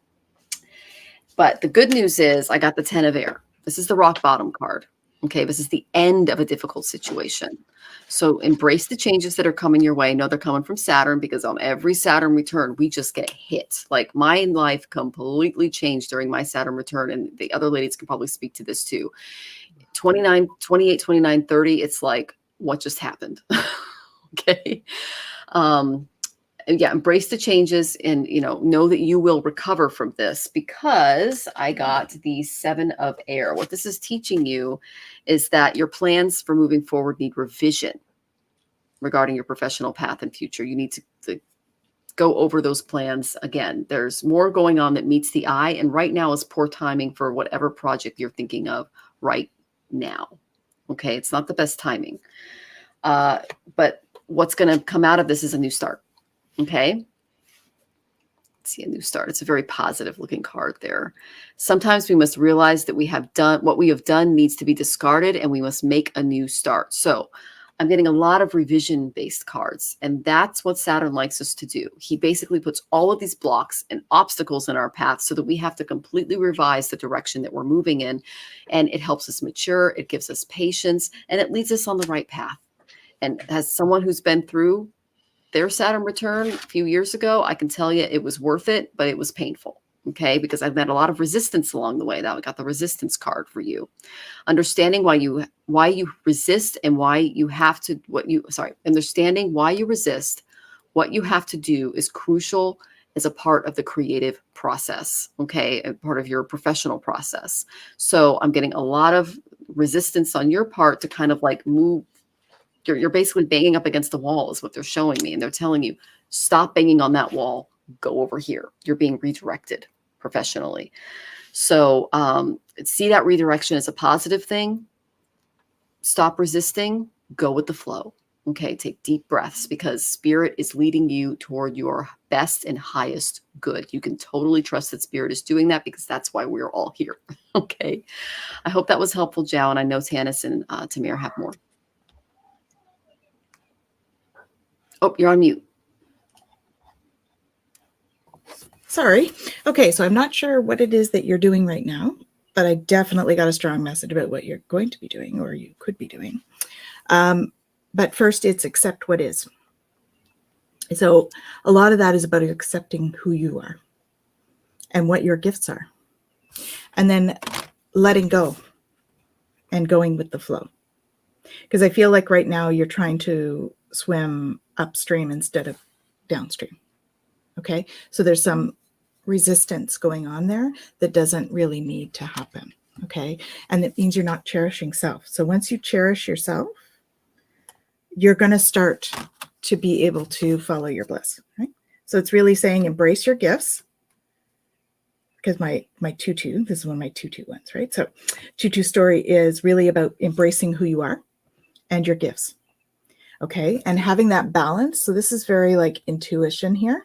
But the good news is I got the 10 of Air. This is the rock bottom card. Okay. This is the end of a difficult situation. So embrace the changes that are coming your way. No, they're coming from Saturn, because on every Saturn return, we just get hit. Like my life completely changed during my Saturn return. And the other ladies can probably speak to this too. 28, 29, 30. It's like, what just happened? Okay. And yeah, embrace the changes and, know that you will recover from this, because I got the 7 of Air. What this is teaching you is that your plans for moving forward need revision regarding your professional path and future. You need to go over those plans again. There's more going on that meets the eye. And right now is poor timing for whatever project you're thinking of right now. Okay. It's not the best timing. But what's going to come out of this is a new start. Okay. Let's see, a new start. It's a very positive looking card there. Sometimes we must realize that what we have done needs to be discarded, and we must make a new start. So I'm getting a lot of revision based cards, and that's what Saturn likes us to do. He basically puts all of these blocks and obstacles in our path so that we have to completely revise the direction that we're moving in. And it helps us mature. It gives us patience, and it leads us on the right path. And as someone who's been through their Saturn return a few years ago, I can tell you it was worth it, but it was painful. Okay. Because I've met a lot of resistance along the way. That I got the resistance card for you. Understanding why you resist and why you have to, understanding why you resist, what you have to do is crucial as a part of the creative process. Okay. A part of your professional process. So I'm getting a lot of resistance on your part to kind of like move. You're basically banging up against the wall is what they're showing me. And they're telling you, stop banging on that wall, go over here. You're being redirected professionally. So see that redirection as a positive thing. Stop resisting, go with the flow. Okay, take deep breaths because spirit is leading you toward your best and highest good. You can totally trust that spirit is doing that because that's why we're all here. Okay. I hope that was helpful, Joe. And I know Tanys and Tamir have more. Oh, you're on mute. Sorry. Okay, so I'm not sure what it is that you're doing right now, but I definitely got a strong message about what you're going to be doing or you could be doing. But first, it's accept what is. So a lot of that is about accepting who you are and what your gifts are. And then letting go and going with the flow. Because I feel like right now you're trying to swim upstream instead of downstream. Okay, so there's some resistance going on there that doesn't really need to happen. Okay, and it means you're not cherishing self. So once you cherish yourself, you're going to start to be able to follow your bliss. Right? So it's really saying embrace your gifts. Because my tutu, this is one of my tutu ones, right? So tutu story is really about embracing who you are and your gifts. Okay, and having that balance. So this is very like intuition here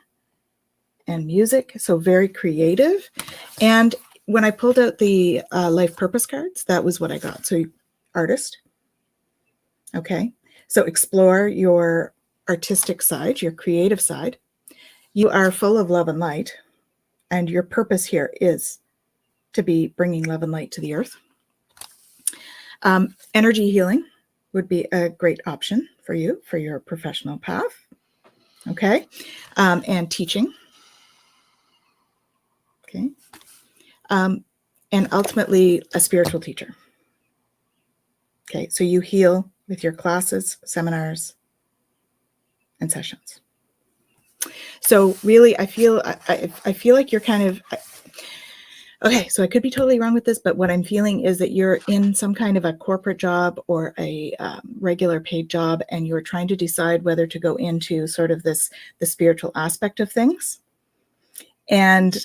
and music, so very creative. And when I pulled out the life purpose cards, that was what I got. So artist. Okay, so explore your artistic side, your creative side. You are full of love and light, and your purpose here is to be bringing love and light to the earth. Energy healing would be a great option for you for your professional path. Okay, and teaching. Okay, and ultimately a spiritual teacher. Okay, so you heal with your classes, seminars, and sessions. So really, I feel like you're kind of, okay, so I could be totally wrong with this, but what I'm feeling is that you're in some kind of a corporate job or a regular paid job, and you're trying to decide whether to go into sort of the spiritual aspect of things. And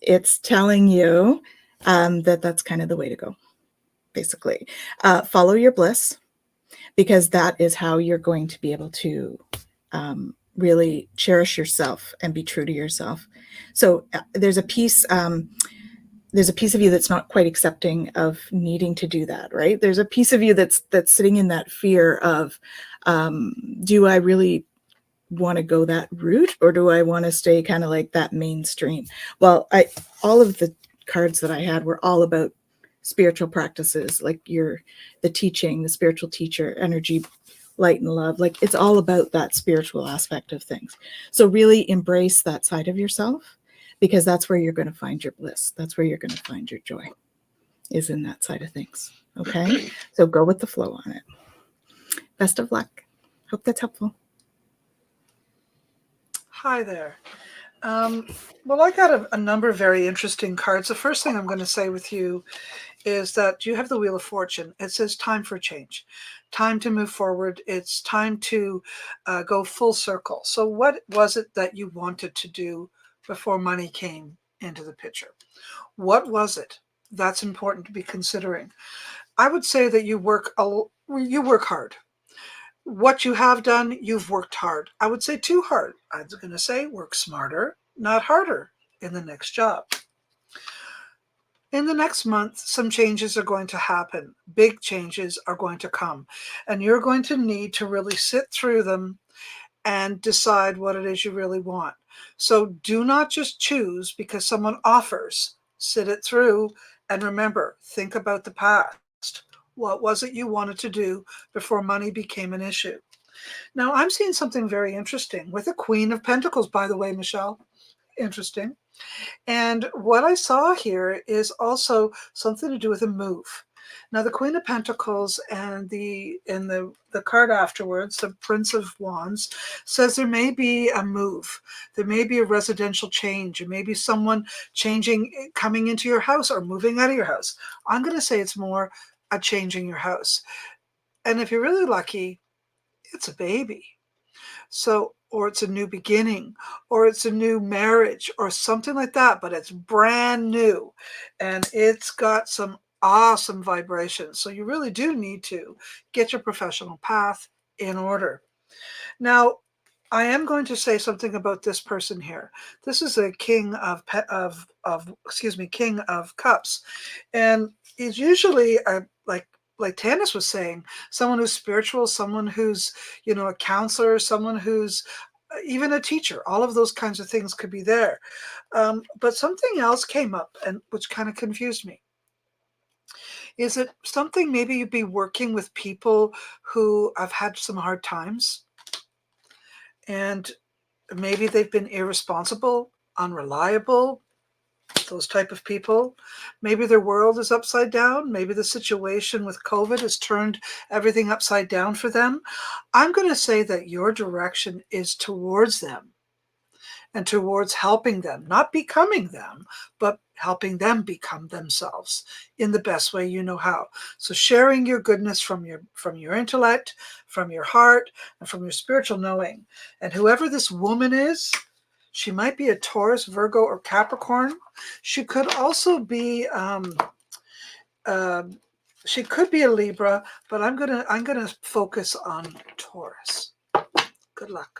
it's telling you that that's kind of the way to go, basically. Follow your bliss, because that is how you're going to be able to really cherish yourself and be true to yourself. So there's a piece of you that's not quite accepting of needing to do that, right? There's a piece of you that's sitting in that fear of, do I really want to go that route, or do I want to stay kind of like that mainstream? Well, all of the cards that I had were all about spiritual practices, like the teaching, the spiritual teacher, energy, light and love. Like it's all about that spiritual aspect of things. So really embrace that side of yourself, because that's where you're going to find your bliss. That's where you're going to find your joy, is in that side of things. Okay, so go with the flow on it. Best of luck. Hope that's helpful. Hi there. Well, I got a number of very interesting cards. The first thing I'm going to say with you is that you have the Wheel of Fortune. It says time for change, time to move forward. It's time to go full circle. So what was it that you wanted to do before money came into the picture? What was it? That's important to be considering. I would say that you work hard. What you have done, you've worked hard. I would say too hard. I was going to say work smarter, not harder in the next job. In the next month, some changes are going to happen. Big changes are going to come. And you're going to need to really sit through them and decide what it is you really want. So do not just choose because someone offers. Sit it through and remember, think about the past. What was it you wanted to do before money became an issue? Now, I'm seeing something very interesting with the Queen of Pentacles, by the way, Michelle. Interesting. And what I saw here is also something to do with a move. Now, the Queen of Pentacles and the card afterwards, the Prince of Wands, says there may be a move. There may be a residential change. There may be someone changing, coming into your house or moving out of your house. I'm going to say it's more a change in your house. And if you're really lucky, it's a baby. So, or it's a new beginning, or it's a new marriage, or something like that, but it's brand new and it's got some awesome vibrations. So you really do need to get your professional path in order. Now, I am going to say something about this person here. This is a king of king of cups, and he's usually like Tanys was saying, someone who's spiritual, someone who's a counselor, someone who's even a teacher. All of those kinds of things could be there. But something else came up, and which kind of confused me. Is it something maybe you'd be working with people who have had some hard times? And maybe they've been irresponsible, unreliable, those type of people. Maybe their world is upside down. Maybe the situation with COVID has turned everything upside down for them. I'm going to say that your direction is towards them and towards helping them, not becoming them, but helping them become themselves in the best way you know how. So sharing your goodness from your intellect, from your heart, and from your spiritual knowing. And whoever this woman is, she might be a Taurus, Virgo, or Capricorn. She could also be she could be a Libra, but I'm gonna focus on Taurus. Good luck.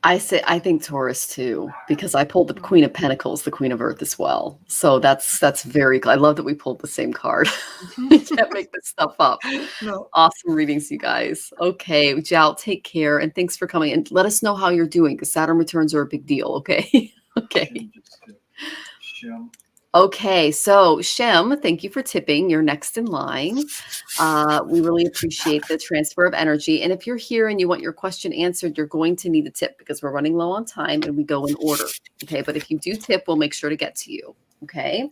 I think Taurus too, because I pulled the Queen of Pentacles, the Queen of Earth as well. So that's very, I love that we pulled the same card. You can't make this stuff up. No. Awesome readings, you guys. Okay, Jal, take care. And thanks for coming. And let us know how you're doing, because Saturn returns are a big deal. Okay. Okay. Okay, so Shem, thank you for tipping. You're next in line. We really appreciate the transfer of energy. And if you're here and you want your question answered, you're going to need a tip, because we're running low on time and we go in order. Okay, but if you do tip, we'll make sure to get to you. Okay,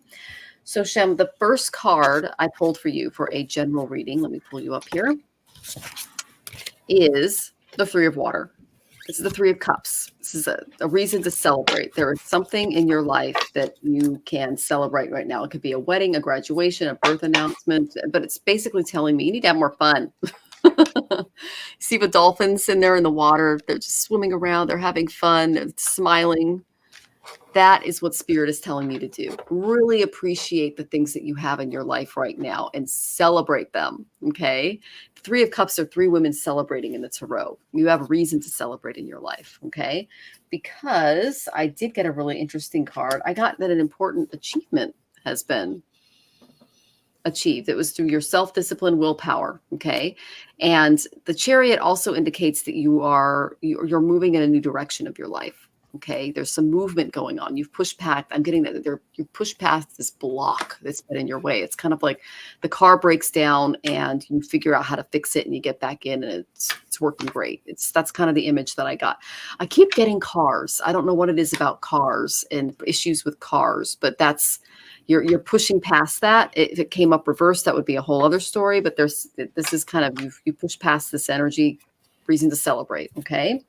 so Shem, the first card I pulled for you for a general reading, let me pull you up here, is the Three of Water. This is the Three of Cups. This is a reason to celebrate. There is something in your life that you can celebrate right now. It could be a wedding, a graduation, a birth announcement, but it's basically telling me you need to have more fun. See the dolphins in there in the water. They're just swimming around. They're having fun. They're smiling. That is what Spirit is telling me to do. Really appreciate the things that you have in your life right now and celebrate them, okay? Three of Cups are three women celebrating in the Tarot. You have a reason to celebrate in your life, okay? Because I did get a really interesting card. I got that an important achievement has been achieved. It was through your self-discipline, willpower, okay? And the Chariot also indicates that you're moving in a new direction of your life. Okay, there's some movement going on. You've pushed past, I'm getting that you pushed past this block that's been in your way. It's kind of like the car breaks down and you figure out how to fix it and you get back in and it's working great. That's kind of the image that I got. I keep getting cars. I don't know what it is about cars and issues with cars, but you're pushing past that. If it came up reversed, that would be a whole other story. But this is kind of, you push past this energy, reason to celebrate. Okay.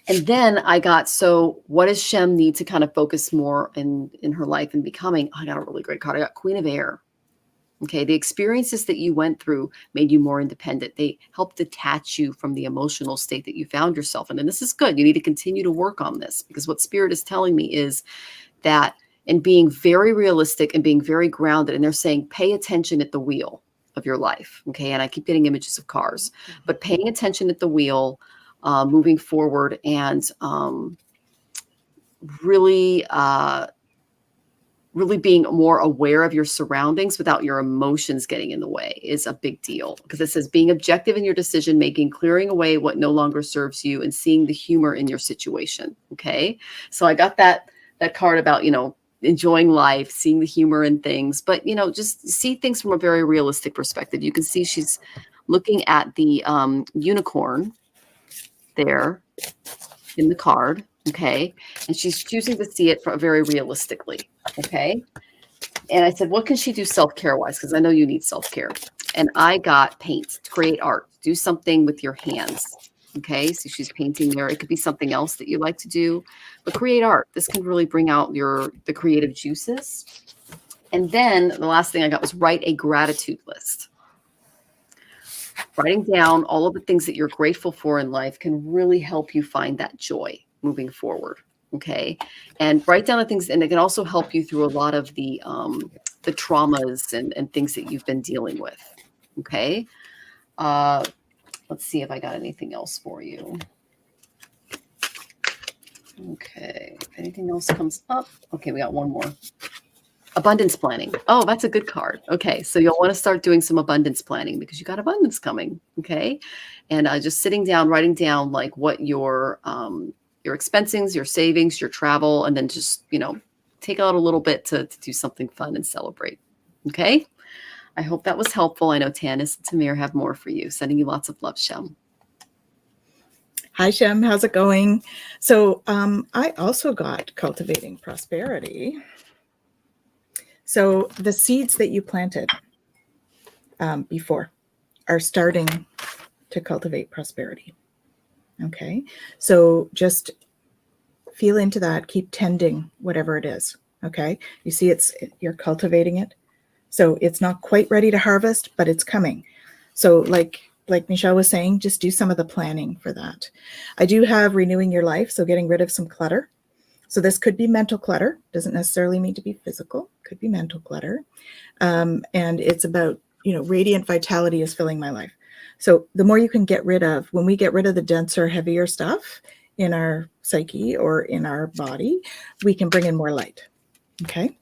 And then I got, so what does Shem need to kind of focus more in her life and becoming? I got a really great card. I got Queen of Air. Okay. The experiences that you went through made you more independent. They helped detach you from the emotional state that you found yourself in. And this is good. You need to continue to work on this, because what Spirit is telling me is that in being very realistic and being very grounded, and they're saying, pay attention at the wheel of your life. Okay. And I keep getting images of cars, but paying attention at the wheel, moving forward, and really being more aware of your surroundings without your emotions getting in the way is a big deal, because it says being objective in your decision making, clearing away what no longer serves you, and seeing the humor in your situation. Okay, so I got that card about enjoying life, seeing the humor in things, but just see things from a very realistic perspective. You can see she's looking at the unicorn there in the card, okay, and she's choosing to see it very realistically, okay. And I said, what can she do self-care wise, because I know you need self-care. And I got paint, create art, do something with your hands. Okay, so she's painting there. It could be something else that you like to do, but create art. This can really bring out the creative juices. And then the last thing I got was write a gratitude list. Writing down all of the things that you're grateful for in life can really help you find that joy moving forward. Okay. And write down the things, and it can also help you through a lot of the the traumas and things that you've been dealing with. Okay. Let's see if I got anything else for you. Okay. If anything else comes up. Okay, we got one more. Abundance planning. Oh, that's a good card. Okay, so you'll want to start doing some abundance planning because you got abundance coming. Okay, and just sitting down, writing down like what your expensings, your savings, your travel, and then just take out a little bit to do something fun and celebrate. Okay, I hope that was helpful. I know Tanys and Tamir have more for you. Sending you lots of love, Shem. Hi, Shem. How's it going? So I also got Cultivating Prosperity. So the seeds that you planted before are starting to cultivate prosperity. Okay. So just feel into that. Keep tending whatever it is. Okay. You see you're cultivating it. So it's not quite ready to harvest, but it's coming. So like Michelle was saying, just do some of the planning for that. I do have renewing your life. So getting rid of some clutter. So this could be mental clutter. Doesn't necessarily need to be physical. Could be mental clutter. And it's about, radiant vitality is filling my life. So the more you can get rid of, when we get rid of the denser, heavier stuff in our psyche or in our body, we can bring in more light. Okay.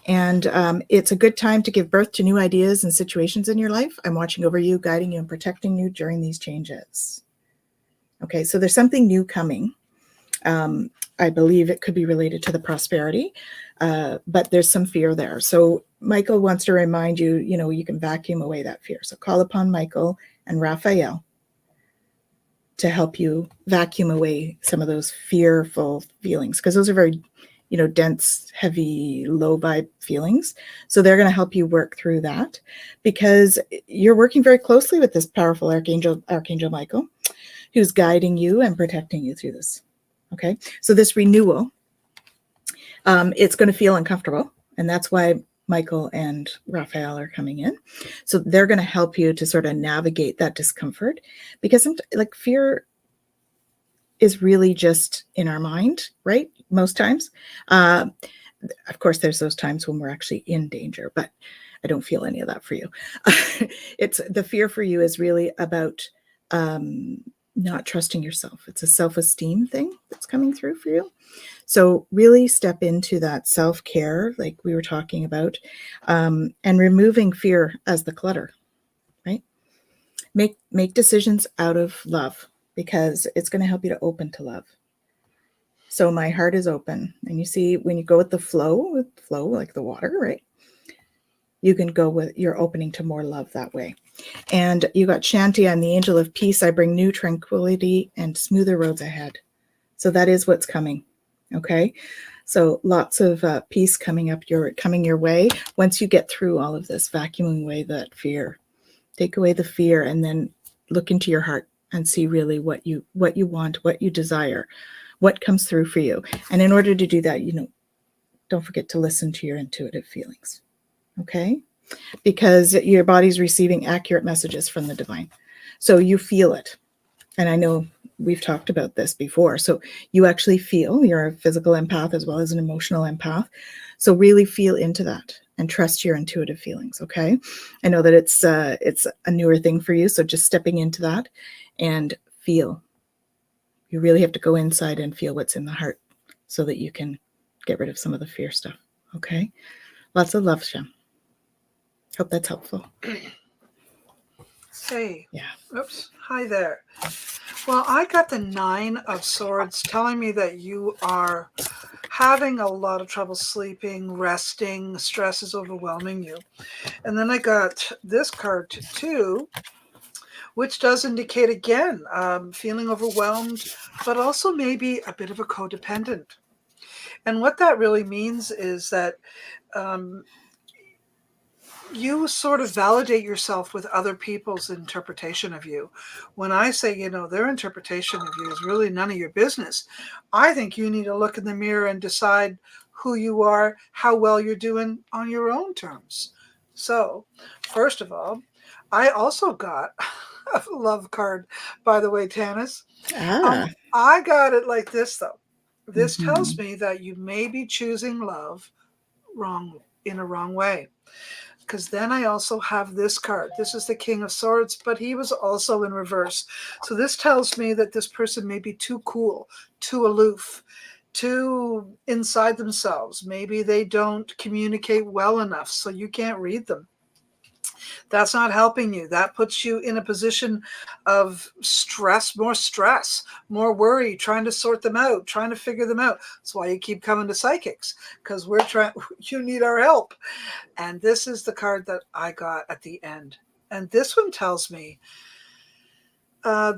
And it's a good time to give birth to new ideas and situations in your life. I'm watching over you, guiding you, and protecting you during these changes. Okay. So there's something new coming. I believe it could be related to the prosperity, but there's some fear there. So Michael wants to remind you, you can vacuum away that fear. So call upon Michael and Raphael to help you vacuum away some of those fearful feelings, because those are very, dense, heavy, low vibe feelings. So they're going to help you work through that, because you're working very closely with this powerful Archangel Michael, who's guiding you and protecting you through this. Okay, so this renewal, it's going to feel uncomfortable, and that's why Michael and Raphael are coming in. So they're going to help you to sort of navigate that discomfort, because fear is really just in our mind, right? Most times. Of course, there's those times when we're actually in danger, but I don't feel any of that for you. It's the fear for you is really about not trusting yourself. It's a self-esteem thing that's coming through for you. So really step into that self-care, like we were talking about, and removing fear as the clutter, right? Make decisions out of love, because it's going to help you to open to love. So my heart is open. And you see, when you go with the flow like the water, right? You can go with, you're opening to more love that way. And you got Shanti, I'm the angel of peace. I bring new tranquility and smoother roads ahead. So that is what's coming. Okay. So lots of peace coming your way. Once you get through all of this, vacuuming away that fear, take away the fear, and then look into your heart and see really what you want, what you desire, what comes through for you. And in order to do that, don't forget to listen to your intuitive feelings. Okay. Because your body's receiving accurate messages from the divine. So you feel it. And I know we've talked about this before. So you actually feel, you're a physical empath as well as an emotional empath. So really feel into that and trust your intuitive feelings. Okay. I know that it's a newer thing for you. So just stepping into that and feel. You really have to go inside and feel what's in the heart so that you can get rid of some of the fear stuff. Okay. Lots of love, Shem. Hope that's helpful. Hey. Yeah. Oops. Hi there. Well, I got the 9 of Swords telling me that you are having a lot of trouble sleeping, resting, stress is overwhelming you. And then I got this card too, which does indicate again, feeling overwhelmed, but also maybe a bit of a codependent. And what that really means is that you sort of validate yourself with other people's interpretation of you. When I say, their interpretation of you is really none of your business, I think you need to look in the mirror and decide who you are, how well you're doing on your own terms. So, first of all, I also got a love card, by the way, Tanys. I got it like this, though. This tells me that you may be choosing love in a wrong way. Because then I also have this card. This is the King of Swords, but he was also in reverse. So this tells me that this person may be too cool, too aloof, too inside themselves. Maybe they don't communicate well enough, so you can't read them. That's not helping you. That puts you in a position of stress, more worry, trying to sort them out, trying to figure them out. That's why you keep coming to psychics, because you need our help. And this is the card that I got at the end. And this one tells me,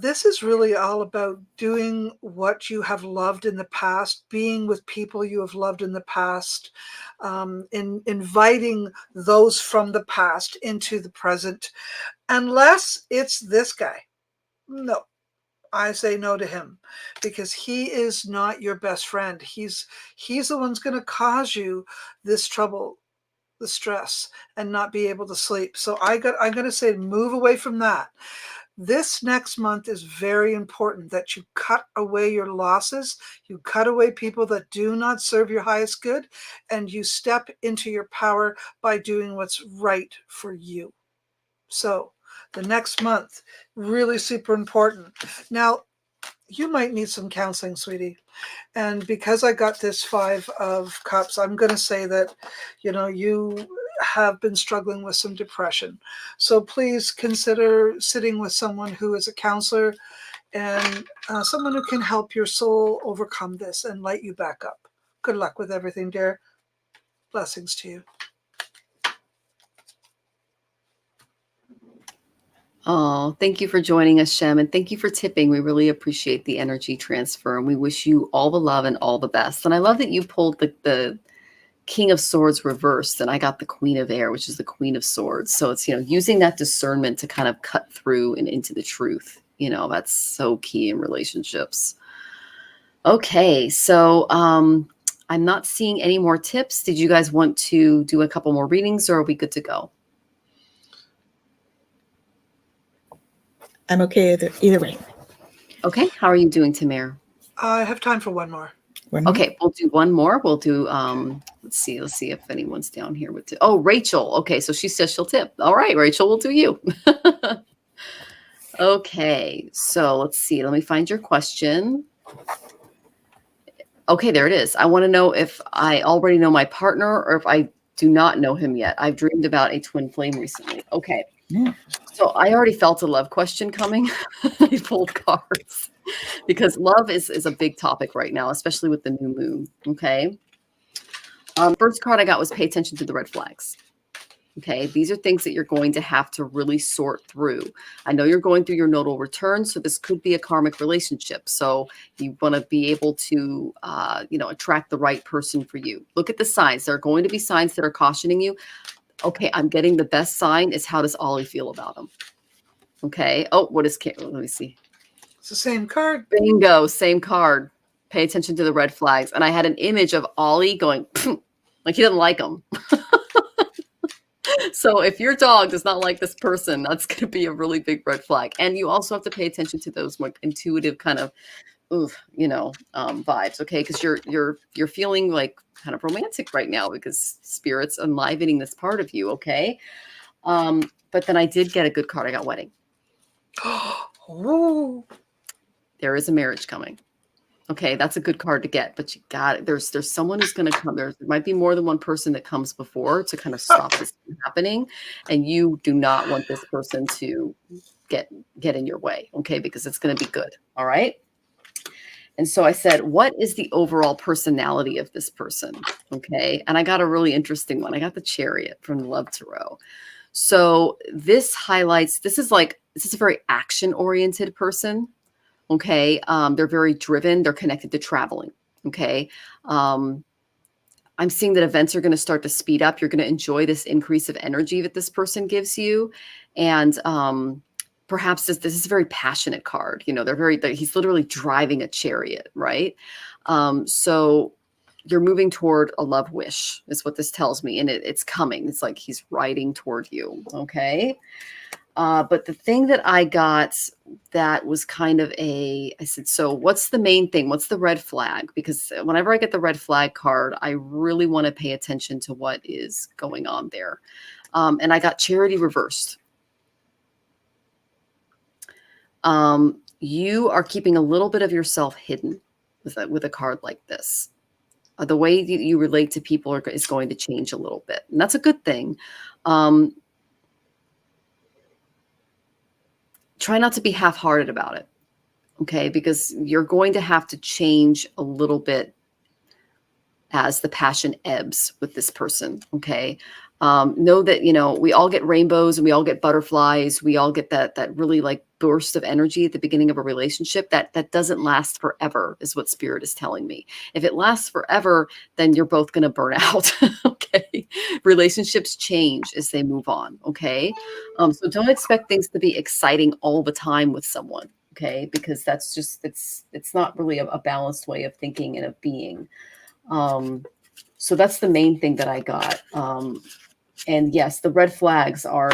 this is really all about doing what you have loved in the past, being with people you have loved in the past, inviting those from the past into the present, unless it's this guy. No, I say no to him, because he is not your best friend. He's the one's going to cause you this trouble, the stress, and not be able to sleep. So I'm going to say move away from that. This next month is very important that you cut away your losses, you cut away people that do not serve your highest good, and you step into your power by doing what's right for you. So the next month, really super important. Now, you might need some counseling, sweetie. And because I got this 5 of Cups, I'm going to say that, you have been struggling with some depression. So please consider sitting with someone who is a counselor and someone who can help your soul overcome this and light you back up. Good luck with everything, dear. Blessings to you. Oh, thank you for joining us, Shem, and thank you for tipping. We really appreciate the energy transfer, and we wish you all the love and all the best. And I love that you pulled the King of Swords reversed, and I got the Queen of Air, which is the Queen of Swords. So it's, using that discernment to kind of cut through and into the truth. That's so key in relationships. Okay, so I'm not seeing any more tips. Did you guys want to do a couple more readings, or are we good to go? I'm okay either way. Okay, how are you doing, Tamir? I have time for one more. Okay, we'll do one more. We'll do, let's see if anyone's down here with, Rachel. Okay, so she says she'll tip. All right, Rachel, we'll do you. Okay, so let's see. Let me find your question. Okay, there it is. I want to know if I already know my partner or if I do not know him yet. I've dreamed about a twin flame recently. Okay. Yeah. So I already felt a love question coming. I pulled cards because love is a big topic right now, especially with the new moon. Okay. First card I got was pay attention to the red flags. Okay. These are things that you're going to have to really sort through. I know you're going through your nodal return, so this could be a karmic relationship. So you want to be able to, attract the right person for you. Look at the signs. There are going to be signs that are cautioning you. Okay, I'm getting the best sign is how does Ollie feel about him? Okay. Oh, what is, let me see. It's the same card. Bingo, same card. Pay attention to the red flags. And I had an image of Ollie going, like he doesn't like him. So if your dog does not like this person, that's going to be a really big red flag. And you also have to pay attention to those more intuitive kind of, vibes. Okay. Because you're feeling like kind of romantic right now because spirit's enlivening this part of you. Okay. But then I did get a good card. I got wedding. Ooh. There is a marriage coming. Okay, that's a good card to get, but you got it. There's someone who's going to come. There might be more than one person that comes before to kind of stop this from happening, and you do not want this person to get in your way, okay? Because it's going to be good. All right. And so I said, what is the overall personality of this person? Okay, and I got a really interesting one. I got the Chariot from the Love Tarot. So this highlights. This is a very action-oriented person. Okay. They're very driven. They're connected to traveling. Okay. I'm seeing that events are going to start to speed up. You're going to enjoy this increase of energy that this person gives you. And perhaps this is a very passionate card. He's literally driving a chariot, right? So you're moving toward a love wish is what this tells me. And it's coming. It's like he's riding toward you. Okay. But the thing that I got that was kind of I said, so what's the main thing? What's the red flag? Because whenever I get the red flag card, I really want to pay attention to what is going on there. And I got charity reversed. You are keeping a little bit of yourself hidden with a card like this. The way you relate to people is going to change a little bit. And that's a good thing. Try not to be half-hearted about it, okay? Because you're going to have to change a little bit as the passion ebbs with this person, okay? Know that, we all get rainbows and we all get butterflies. We all get that really like burst of energy at the beginning of a relationship that doesn't last forever is what Spirit is telling me. If it lasts forever, then you're both going to burn out, okay? Relationships change as they move on, okay? So don't expect things to be exciting all the time with someone, okay? Because that's just, it's not really a balanced way of thinking and of being. So that's the main thing that I got. And yes, the red flags are,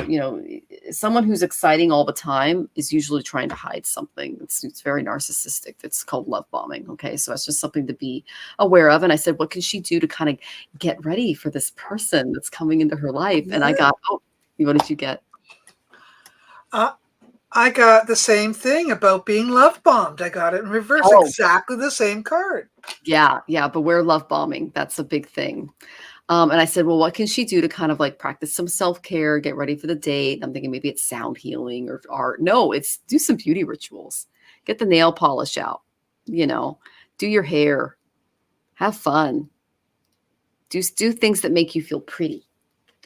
someone who's exciting all the time is usually trying to hide something. It's very narcissistic. It's called love bombing. Okay. So that's just something to be aware of. And I said, what can she do to kind of get ready for this person that's coming into her life? And I got, what did you get? I got the same thing about being love bombed. I got it in reverse, exactly the same card. Yeah. Beware love bombing. That's a big thing. And I said, well, what can she do to kind of like practice some self-care, get ready for the date? I'm thinking maybe it's sound healing or art. No, it's do some beauty rituals. Get the nail polish out, do your hair, have fun. Do things that make you feel pretty.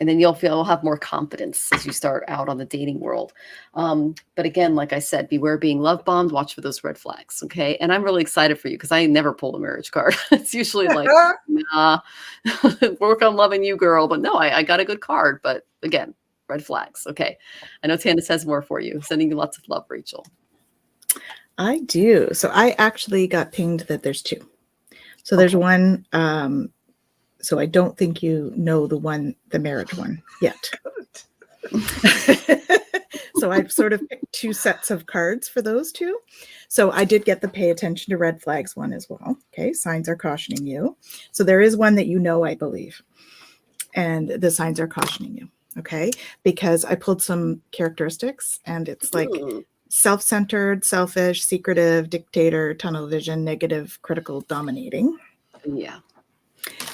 And then you'll have more confidence as you start out on the dating world. But again, like I said, beware being love bombed. Watch for those red flags. Okay. And I'm really excited for you because I never pulled a marriage card. It's usually like, nah, work on loving you, girl. But no, I got a good card. But again, red flags. Okay. I know Tanys has more for you. Sending you lots of love, Rachel. I do. So I actually got pinged that there's two. So there's one. So I don't think you know the marriage one yet. So I've sort of picked two sets of cards for those two. So I did get the pay attention to red flags one as well. Okay. Signs are cautioning you. So there is one that I believe. And the signs are cautioning you. Okay. Because I pulled some characteristics and it's like self-centered, selfish, secretive, dictator, tunnel vision, negative, critical, dominating. Yeah.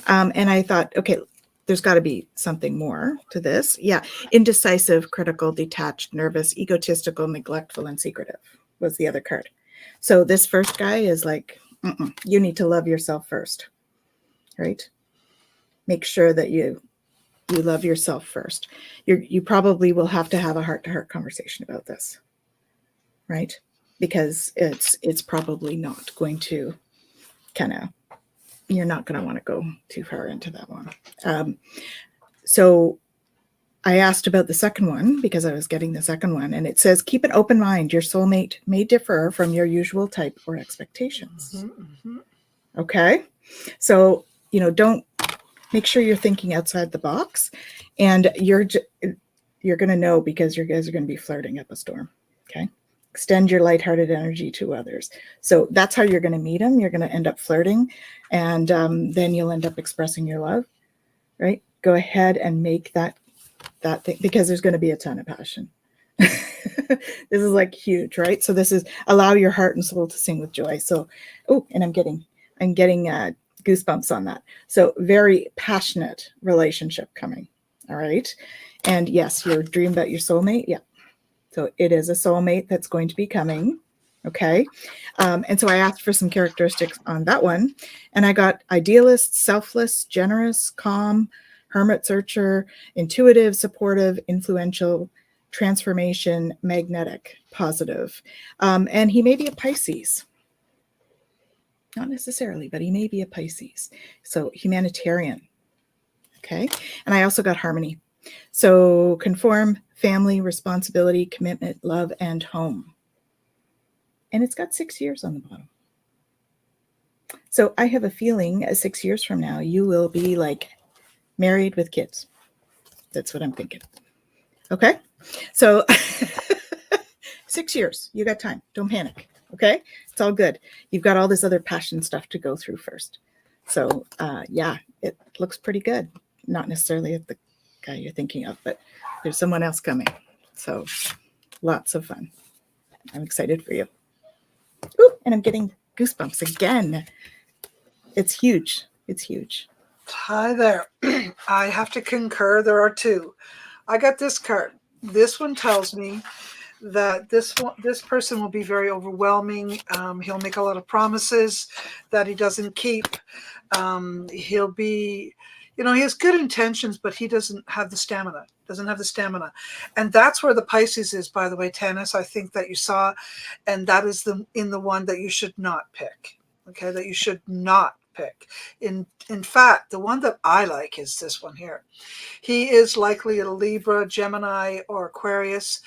And I thought, okay, there's got to be something more to this. Yeah. Indecisive, critical, detached, nervous, egotistical, neglectful, and secretive was the other card. So this first guy is like, you need to love yourself first, right? Make sure that you love yourself first. You probably will have to have a heart-to-heart conversation about this, right? Because it's probably not going to you're not going to want to go too far into that one. So I asked about the second one because I was getting the second one, and it says, keep an open mind. Your soulmate may differ from your usual type or expectations. Okay. So, don't make sure you're thinking outside the box, and you're going to know because you guys are going to be flirting up a storm. Okay. Extend your lighthearted energy to others. So that's how you're going to meet them. You're going to end up flirting, and then you'll end up expressing your love, right? Go ahead and make that thing, because there's going to be a ton of passion. This is like huge, right? So this is allow your heart and soul to sing with joy. So, and I'm getting goosebumps on that. So very passionate relationship coming. All right. And yes, your dream about your soulmate. Yeah. So it is a soulmate that's going to be coming. Okay. And so I asked for some characteristics on that one, and I got idealist, selfless, generous, calm, hermit searcher, intuitive, supportive, influential, transformation, magnetic, positive. And he may be a Pisces. Not necessarily, but he may be a Pisces. So humanitarian. Okay. And I also got harmony. So conform, family, responsibility, commitment, love, and home. And it's got 6 years on the bottom. So I have a feeling 6 years from now, you will be like married with kids. That's what I'm thinking. Okay. So 6 years, you got time. Don't panic. Okay. It's all good. You've got all this other passion stuff to go through first. So yeah, it looks pretty good. Not necessarily at the guy you're thinking of, but there's someone else coming. So lots of fun. I'm excited for you. Ooh, and I'm getting goosebumps again. It's huge. It's huge. Hi there. I have to concur. There are two. I got this card. This one tells me that this person will be very overwhelming. He'll make a lot of promises that he doesn't keep. He'll be, he has good intentions, but he doesn't have the stamina. And that's where the Pisces is, by the way, Tanys. I think that you saw, and that is the one that you should not pick. Okay, that you should not pick. In fact, the one that I like is this one here. He is likely a Libra, Gemini, or Aquarius.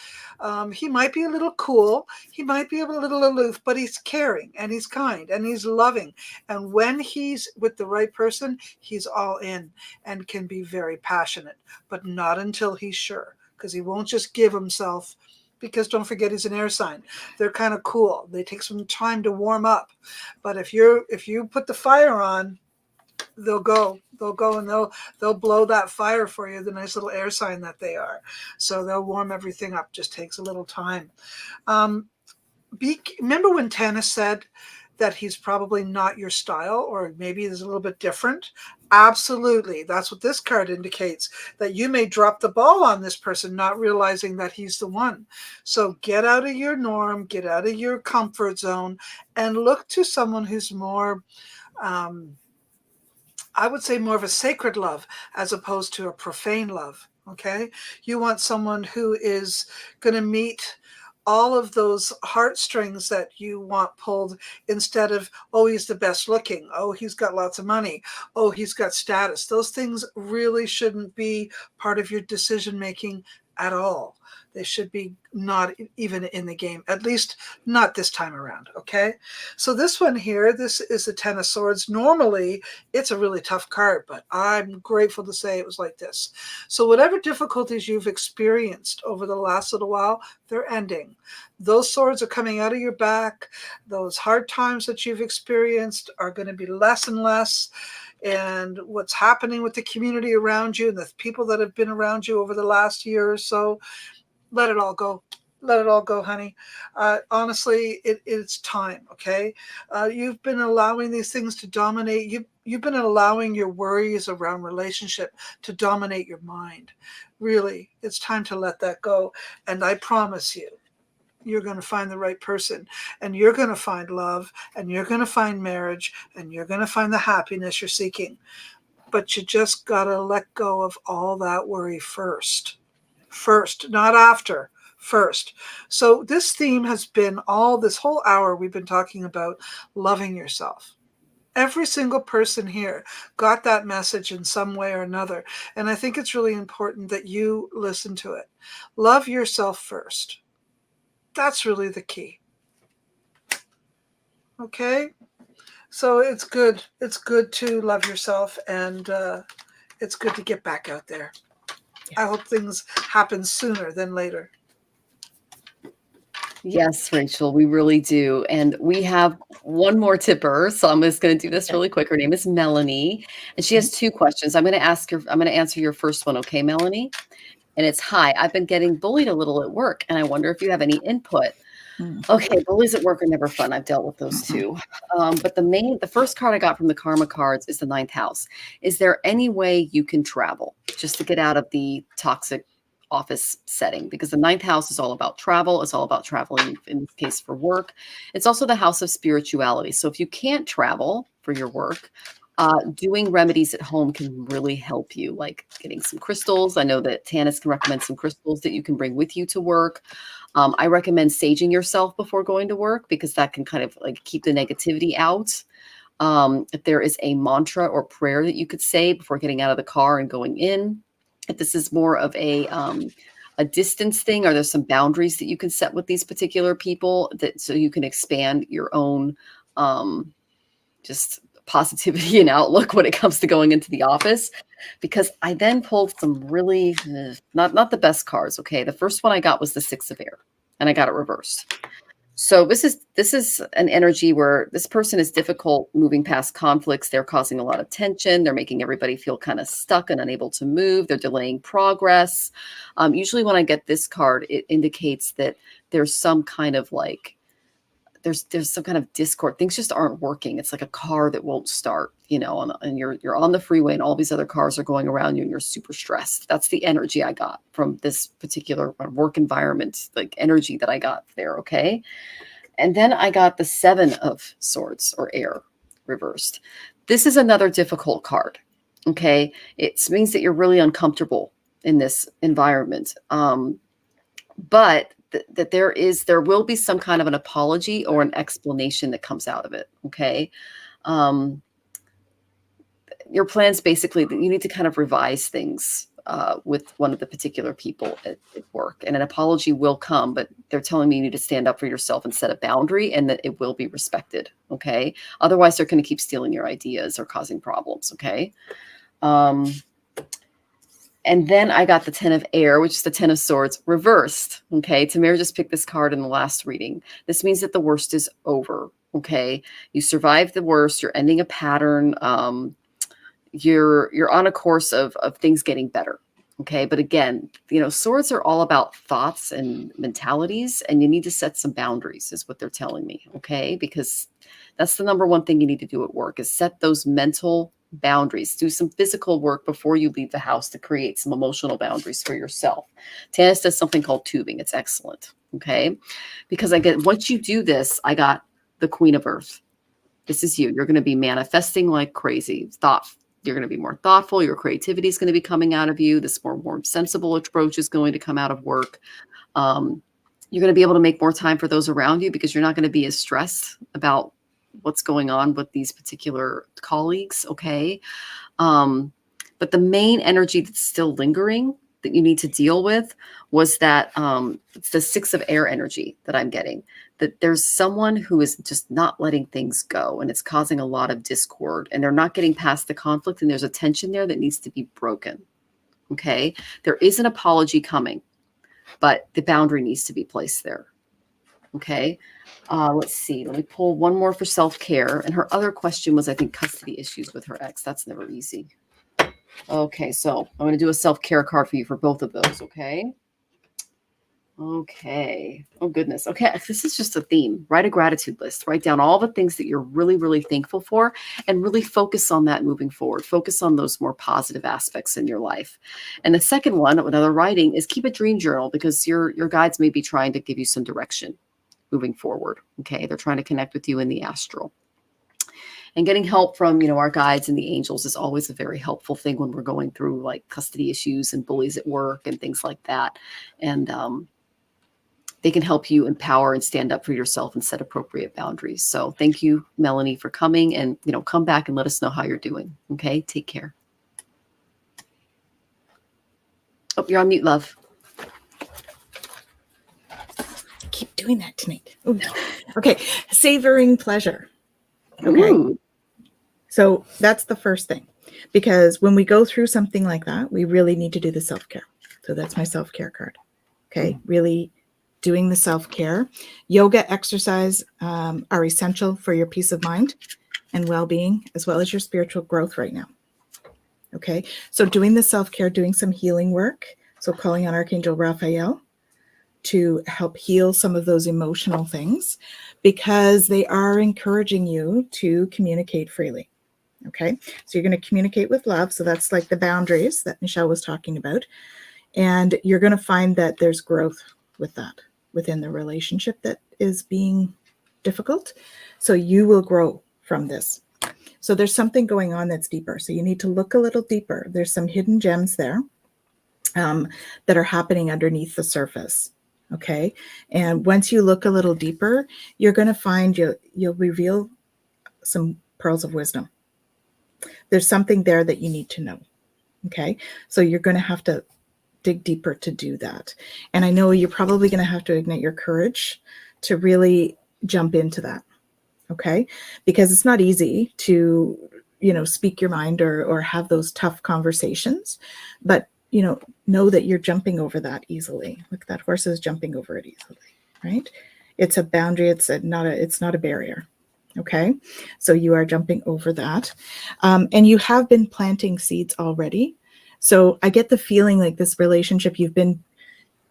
He might be a little cool. He might be a little aloof, but he's caring and he's kind and he's loving. And when he's with the right person, he's all in and can be very passionate, but not until he's sure, because he won't just give himself. Because don't forget, he's an air sign. They're kind of cool. They take some time to warm up. But if you put the fire on, they'll go and they'll blow that fire for you, the nice little air sign that they are. So they'll warm everything up. Just takes a little time. Remember when Tanys said that he's probably not your style, or maybe he's a little bit different? Absolutely. That's what this card indicates, that you may drop the ball on this person, not realizing that he's the one. So get out of your norm, get out of your comfort zone, and look to someone who's more, I would say, more of a sacred love as opposed to a profane love. Okay. You want someone who is going to meet all of those heartstrings that you want pulled, instead of, oh, he's the best looking, oh, he's got lots of money, oh, he's got status. Those things really shouldn't be part of your decision making at all. They should be not even in the game, at least not this time around. Okay. So this one here, this is the Ten of Swords. Normally it's a really tough card, but I'm grateful to say it was like this. So whatever difficulties you've experienced over the last little while, they're ending. Those swords are coming out of your back. Those hard times that you've experienced are going to be less and less. And what's happening with the community around you and the people that have been around you over the last year or so, let it all go. Let it all go, honey. Honestly, it's time, okay? You've been allowing these things to dominate. You've been allowing your worries around relationship to dominate your mind. Really, it's time to let that go. And I promise you, you're going to find the right person, and you're going to find love, and you're going to find marriage, and you're going to find the happiness you're seeking. But you just got to let go of all that worry first, not after, first. So this theme has been this whole hour we've been talking about loving yourself. Every single person here got that message in some way or another. And I think it's really important that you listen to it. Love yourself first. That's really the key. Okay? So it's good. It's good to love yourself, and it's good to get back out there. I hope things happen sooner than later. Yes, Rachel, we really do. And we have one more tipper. So I'm just going to do this really quick. Her name is Melanie, and she has two questions. I'm going to answer your first one. Okay, Melanie? And it's, hi, I've been getting bullied a little at work, and I wonder if you have any input. Okay, bullies at work are never fun. I've dealt with those too. But the first card I got from the Karma cards is the 9th house. Is there any way you can travel just to get out of the toxic office setting? Because the 9th house is all about travel. It's all about traveling, in this case, for work. It's also the house of spirituality. So if you can't travel for your work, doing remedies at home can really help you, like getting some crystals. I know that Tanys can recommend some crystals that you can bring with you to work. I recommend saging yourself before going to work, because that can kind of like keep the negativity out. If there is a mantra or prayer that you could say before getting out of the car and going in, if this is more of a distance thing, or there's some boundaries that you can set with these particular people, so you can expand your own just positivity and outlook when it comes to going into the office. because I then pulled some really not the best cards. Okay, the first one I got was the Six of Air, and I got it reversed. So this is an energy where this person is difficult moving past conflicts. They're causing a lot of tension. They're making everybody feel kind of stuck and unable to move. They're delaying progress. Usually when I get this card, it indicates that there's some kind of like, there's some kind of discord. Things just aren't working. It's like a car that won't start, you know, and you're on the freeway and all these other cars are going around you and you're super stressed. That's the energy I got from this particular work environment, like energy that I got there. Okay. And then I got the Seven of Swords, or Air, reversed. This is another difficult card. Okay. It means that you're really uncomfortable in this environment. But that there will be some kind of an apology or an explanation that comes out of it. Okay. Your plans, basically, that you need to kind of revise things with one of the particular people at work, and an apology will come, but they're telling me you need to stand up for yourself and set a boundary, and that it will be respected. Okay. Otherwise they're going to keep stealing your ideas or causing problems. Okay. And then I got the Ten of Air, which is the Ten of Swords reversed. Okay. Tamir just picked this card in the last reading. This means that the worst is over. Okay. You survived the worst. You're ending a pattern. You're on a course of things getting better. Okay. But again, you know, swords are all about thoughts and mentalities, and you need to set some boundaries is what they're telling me. Okay. Because that's the number one thing you need to do at work, is set those mental boundaries. Do some physical work before you leave the house to create some emotional boundaries for yourself. Tanys does something called tubing. It's excellent. Okay. Because once you do this, I got the Queen of Earth. This is you. You're going to be manifesting like crazy. You're going to be more thoughtful. Your creativity is going to be coming out of you. This more warm, sensible approach is going to come out of work. You're going to be able to make more time for those around you, because you're not going to be as stressed about what's going on with these particular colleagues. Okay. But the main energy that's still lingering that you need to deal with was that it's the Six of Air energy that I'm getting, that there's someone who is just not letting things go, and it's causing a lot of discord, and they're not getting past the conflict, and there's a tension there that needs to be broken. Okay. There is an apology coming, but the boundary needs to be placed there. Okay. Let's see. Let me pull one more for self-care. And her other question was, I think, custody issues with her ex. That's never easy. Okay. So I'm going to do a self-care card for you for both of those. Okay. Okay. Oh, goodness. Okay. This is just a theme. Write a gratitude list. Write down all the things that you're really, really thankful for, and really focus on that moving forward. Focus on those more positive aspects in your life. And the second one, another writing, is keep a dream journal, because your guides may be trying to give you some direction moving forward. Okay. They're trying to connect with you in the astral. And getting help from, our guides and the angels is always a very helpful thing when we're going through like custody issues and bullies at work and things like that. And they can help you empower and stand up for yourself and set appropriate boundaries. So thank you, Melanie, for coming, and, come back and let us know how you're doing. Okay. Take care. Oh, you're on mute, love. Keep doing that tonight. Ooh. Okay. Savoring pleasure. Okay. Ooh. So that's the first thing, because when we go through something like that, we really need to do the self-care. So that's my self-care card. Okay. Really doing the self-care. Yoga, exercise are essential for your peace of mind and well-being, as well as your spiritual growth right now. Okay. So doing the self-care, doing some healing work. So calling on Archangel Raphael to help heal some of those emotional things, because they are encouraging you to communicate freely. Okay. So you're going to communicate with love. So that's like the boundaries that Michelle was talking about. And you're going to find that there's growth with that within the relationship that is being difficult. So you will grow from this. So there's something going on that's deeper. So you need to look a little deeper. There's some hidden gems there that are happening underneath the surface. Okay. And once you look a little deeper, you're going to find you'll reveal some pearls of wisdom. There's something there that you need to know. Okay. So you're going to have to dig deeper to do that. And I know you're probably going to have to ignite your courage to really jump into that. Okay. Because it's not easy to speak your mind or have those tough conversations, but know that you're jumping over that easily. Look, that horse is jumping over it easily, right? It's a boundary. It's not a barrier. Okay. So you are jumping over that. And you have been planting seeds already. So I get the feeling like this relationship, you've been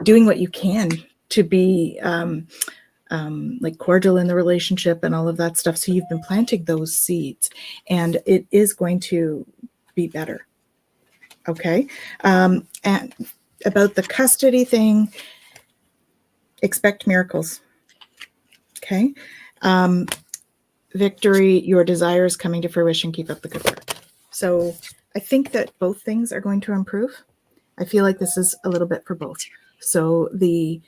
doing what you can to be like cordial in the relationship and all of that stuff. So you've been planting those seeds, and it is going to be better. Okay. And about the custody thing, expect miracles. Okay. Victory, your desires coming to fruition, keep up the good work. So I think that both things are going to improve. I feel like this is a little bit for both. So the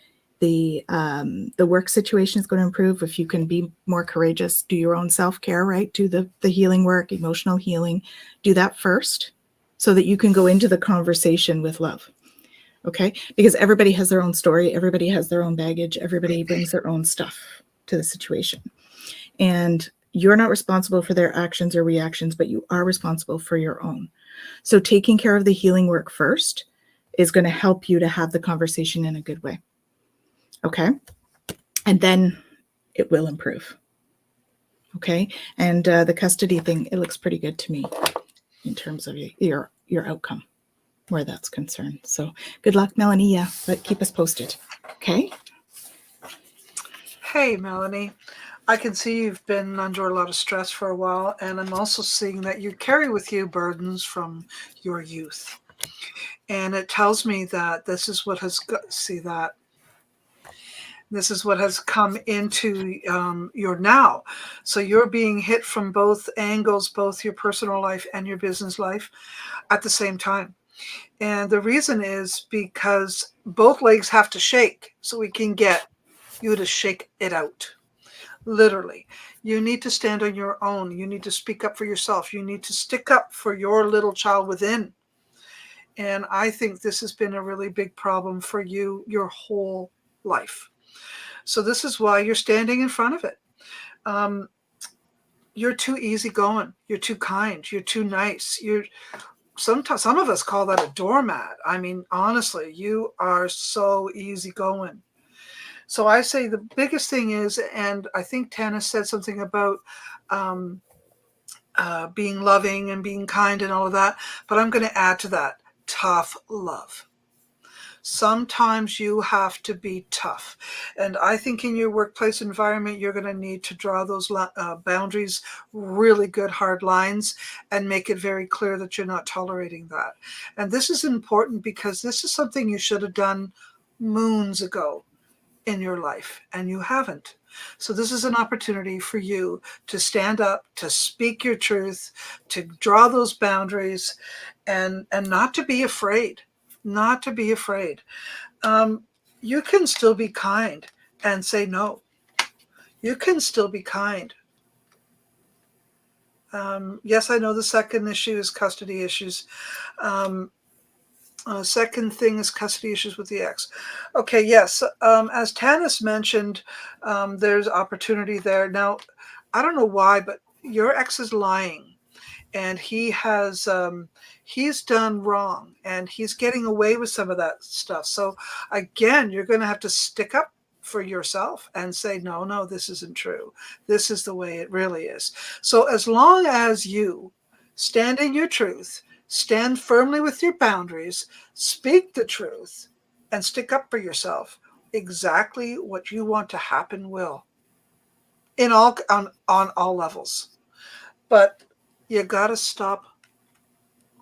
work situation is going to improve if you can be more courageous, do your own self-care, right? Do the healing work, emotional healing, do that first so that you can go into the conversation with love. Okay. Because everybody has their own story. Everybody has their own baggage. Everybody brings their own stuff to the situation. And you're not responsible for their actions or reactions, but you are responsible for your own. So taking care of the healing work first is going to help you to have the conversation in a good way. Okay. And then it will improve. Okay. And the custody thing, it looks pretty good to me in terms of your outcome where that's concerned. So good luck, Melanie. Yeah, but keep us posted. Okay. Hey, Melanie. I can see you've been under a lot of stress for a while, and I'm also seeing that you carry with you burdens from your youth. And it tells me that this is what has come into your now. So you're being hit from both angles, both your personal life and your business life at the same time. And the reason is because both legs have to shake so we can get you to shake it out. Literally, you need to stand on your own. You need to speak up for yourself. You need to stick up for your little child within. And I think this has been a really big problem for you your whole life. So this is why you're standing in front of it. You're too easygoing. You're too kind. You're too nice. Sometimes some of us call that a doormat. I mean, honestly, you are so easygoing. So I say the biggest thing is, and I think Tanys said something about being loving and being kind and all of that, but I'm going to add to that, tough love. Sometimes you have to be tough. And I think in your workplace environment, you're going to need to draw those boundaries, really good hard lines, and make it very clear that you're not tolerating that. And this is important because this is something you should have done moons ago in your life, and you haven't. So this is an opportunity for you to stand up, to speak your truth, to draw those boundaries, and not to be afraid. Not to be afraid. You can still be kind and say no. You can still be kind. Yes, I know the second issue is custody issues. Second thing is custody issues with the ex. Okay, yes. As Tanys mentioned, there's opportunity there. Now, I don't know why, but your ex is lying, and he's done wrong, and he's getting away with some of that stuff. So again, you're going to have to stick up for yourself and say, no, this isn't true. This is the way it really is. So as long as you stand in your truth, stand firmly with your boundaries, speak the truth, and stick up for yourself, exactly what you want to happen will, on all levels. But you got to stop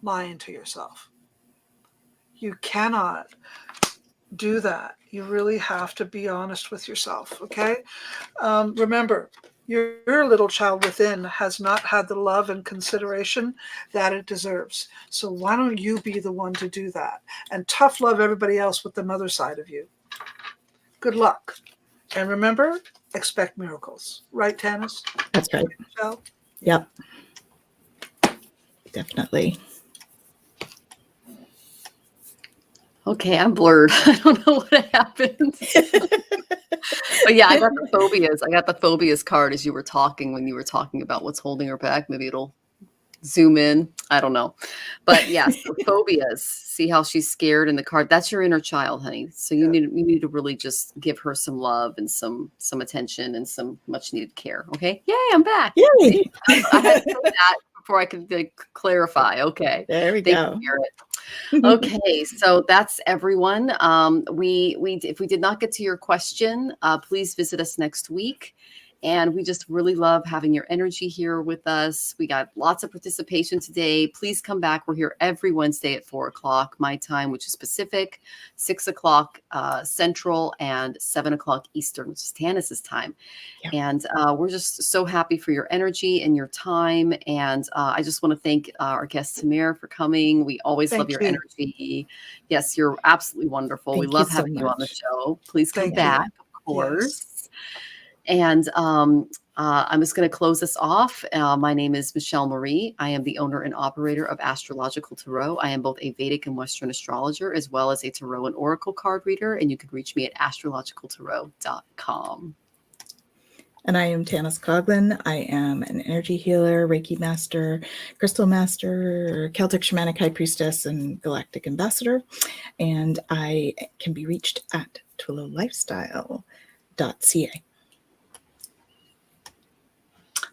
lying to yourself. You cannot do that. You really have to be honest with yourself, okay? Remember, your little child within has not had the love and consideration that it deserves. So why don't you be the one to do that? And tough love everybody else with the mother side of you. Good luck. And remember, expect miracles. Right, Tanys? That's right. Michelle? Yep. Definitely. Okay, I'm blurred. I don't know what happened. But yeah, I got the phobias. I got the phobias card as you were talking, when you were talking about what's holding her back. Maybe it'll zoom in. I don't know. But yeah, so phobias. See how she's scared in the card. That's your inner child, honey. So you need to really just give her some love and some attention and some much needed care. Okay. Yay, I'm back. Yay. See? I had to say that before I could clarify. Okay. There we Thank go. you, Garrett. Okay, so that's everyone. We if we did not get to your question, please visit us next week. And we just really love having your energy here with us. We got lots of participation today. Please come back. We're here every Wednesday at 4:00 my time, which is Pacific, 6:00 Central, and 7:00 Eastern, which is Tanys's time. Yeah. And we're just so happy for your energy and your time. And I just want to thank our guest Tamir for coming. We always love your energy. Yes, you're absolutely wonderful. We love having you on the show. Please come back, of course. Yes. And I'm just going to close this off. My name is Michelle Marie. I am the owner and operator of Astrological Tarot. I am both a Vedic and Western astrologer, as well as a tarot and oracle card reader. And you can reach me at astrologicaltarot.com. And I am Tanys Coughlan. I am an energy healer, Reiki master, crystal master, Celtic Shamanic high priestess, and galactic ambassador. And I can be reached at twillowlifestyle.ca.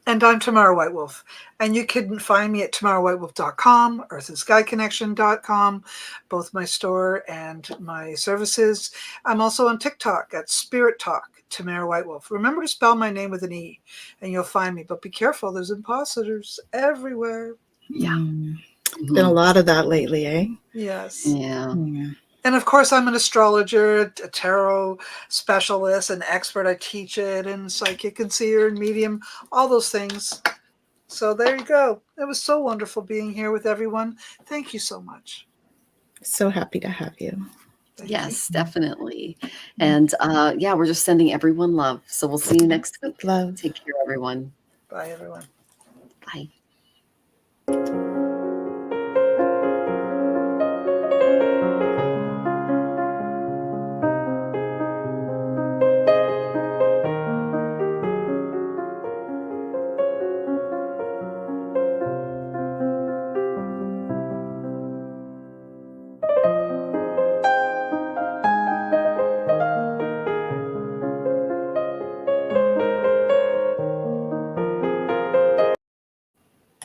And I'm Tamara White Wolf. And you can find me at tamarawhitewolf.com, earthandskyconnection.com, both my store and my services. I'm also on TikTok at Spirit Talk, Tamara White Wolf. Remember to spell my name with an E, and you'll find me. But be careful, there's imposters everywhere. Yeah. Mm-hmm. Been a lot of that lately, eh? Yes. Yeah. And of course, I'm an astrologer, a tarot specialist, an expert. I teach it, and psychic and seer and medium, all those things. So there you go. It was so wonderful being here with everyone. Thank you so much. So happy to have you. Yes, definitely. And yeah, we're just sending everyone love. So we'll see you next week. Love. Take care, everyone. Bye, everyone. Bye.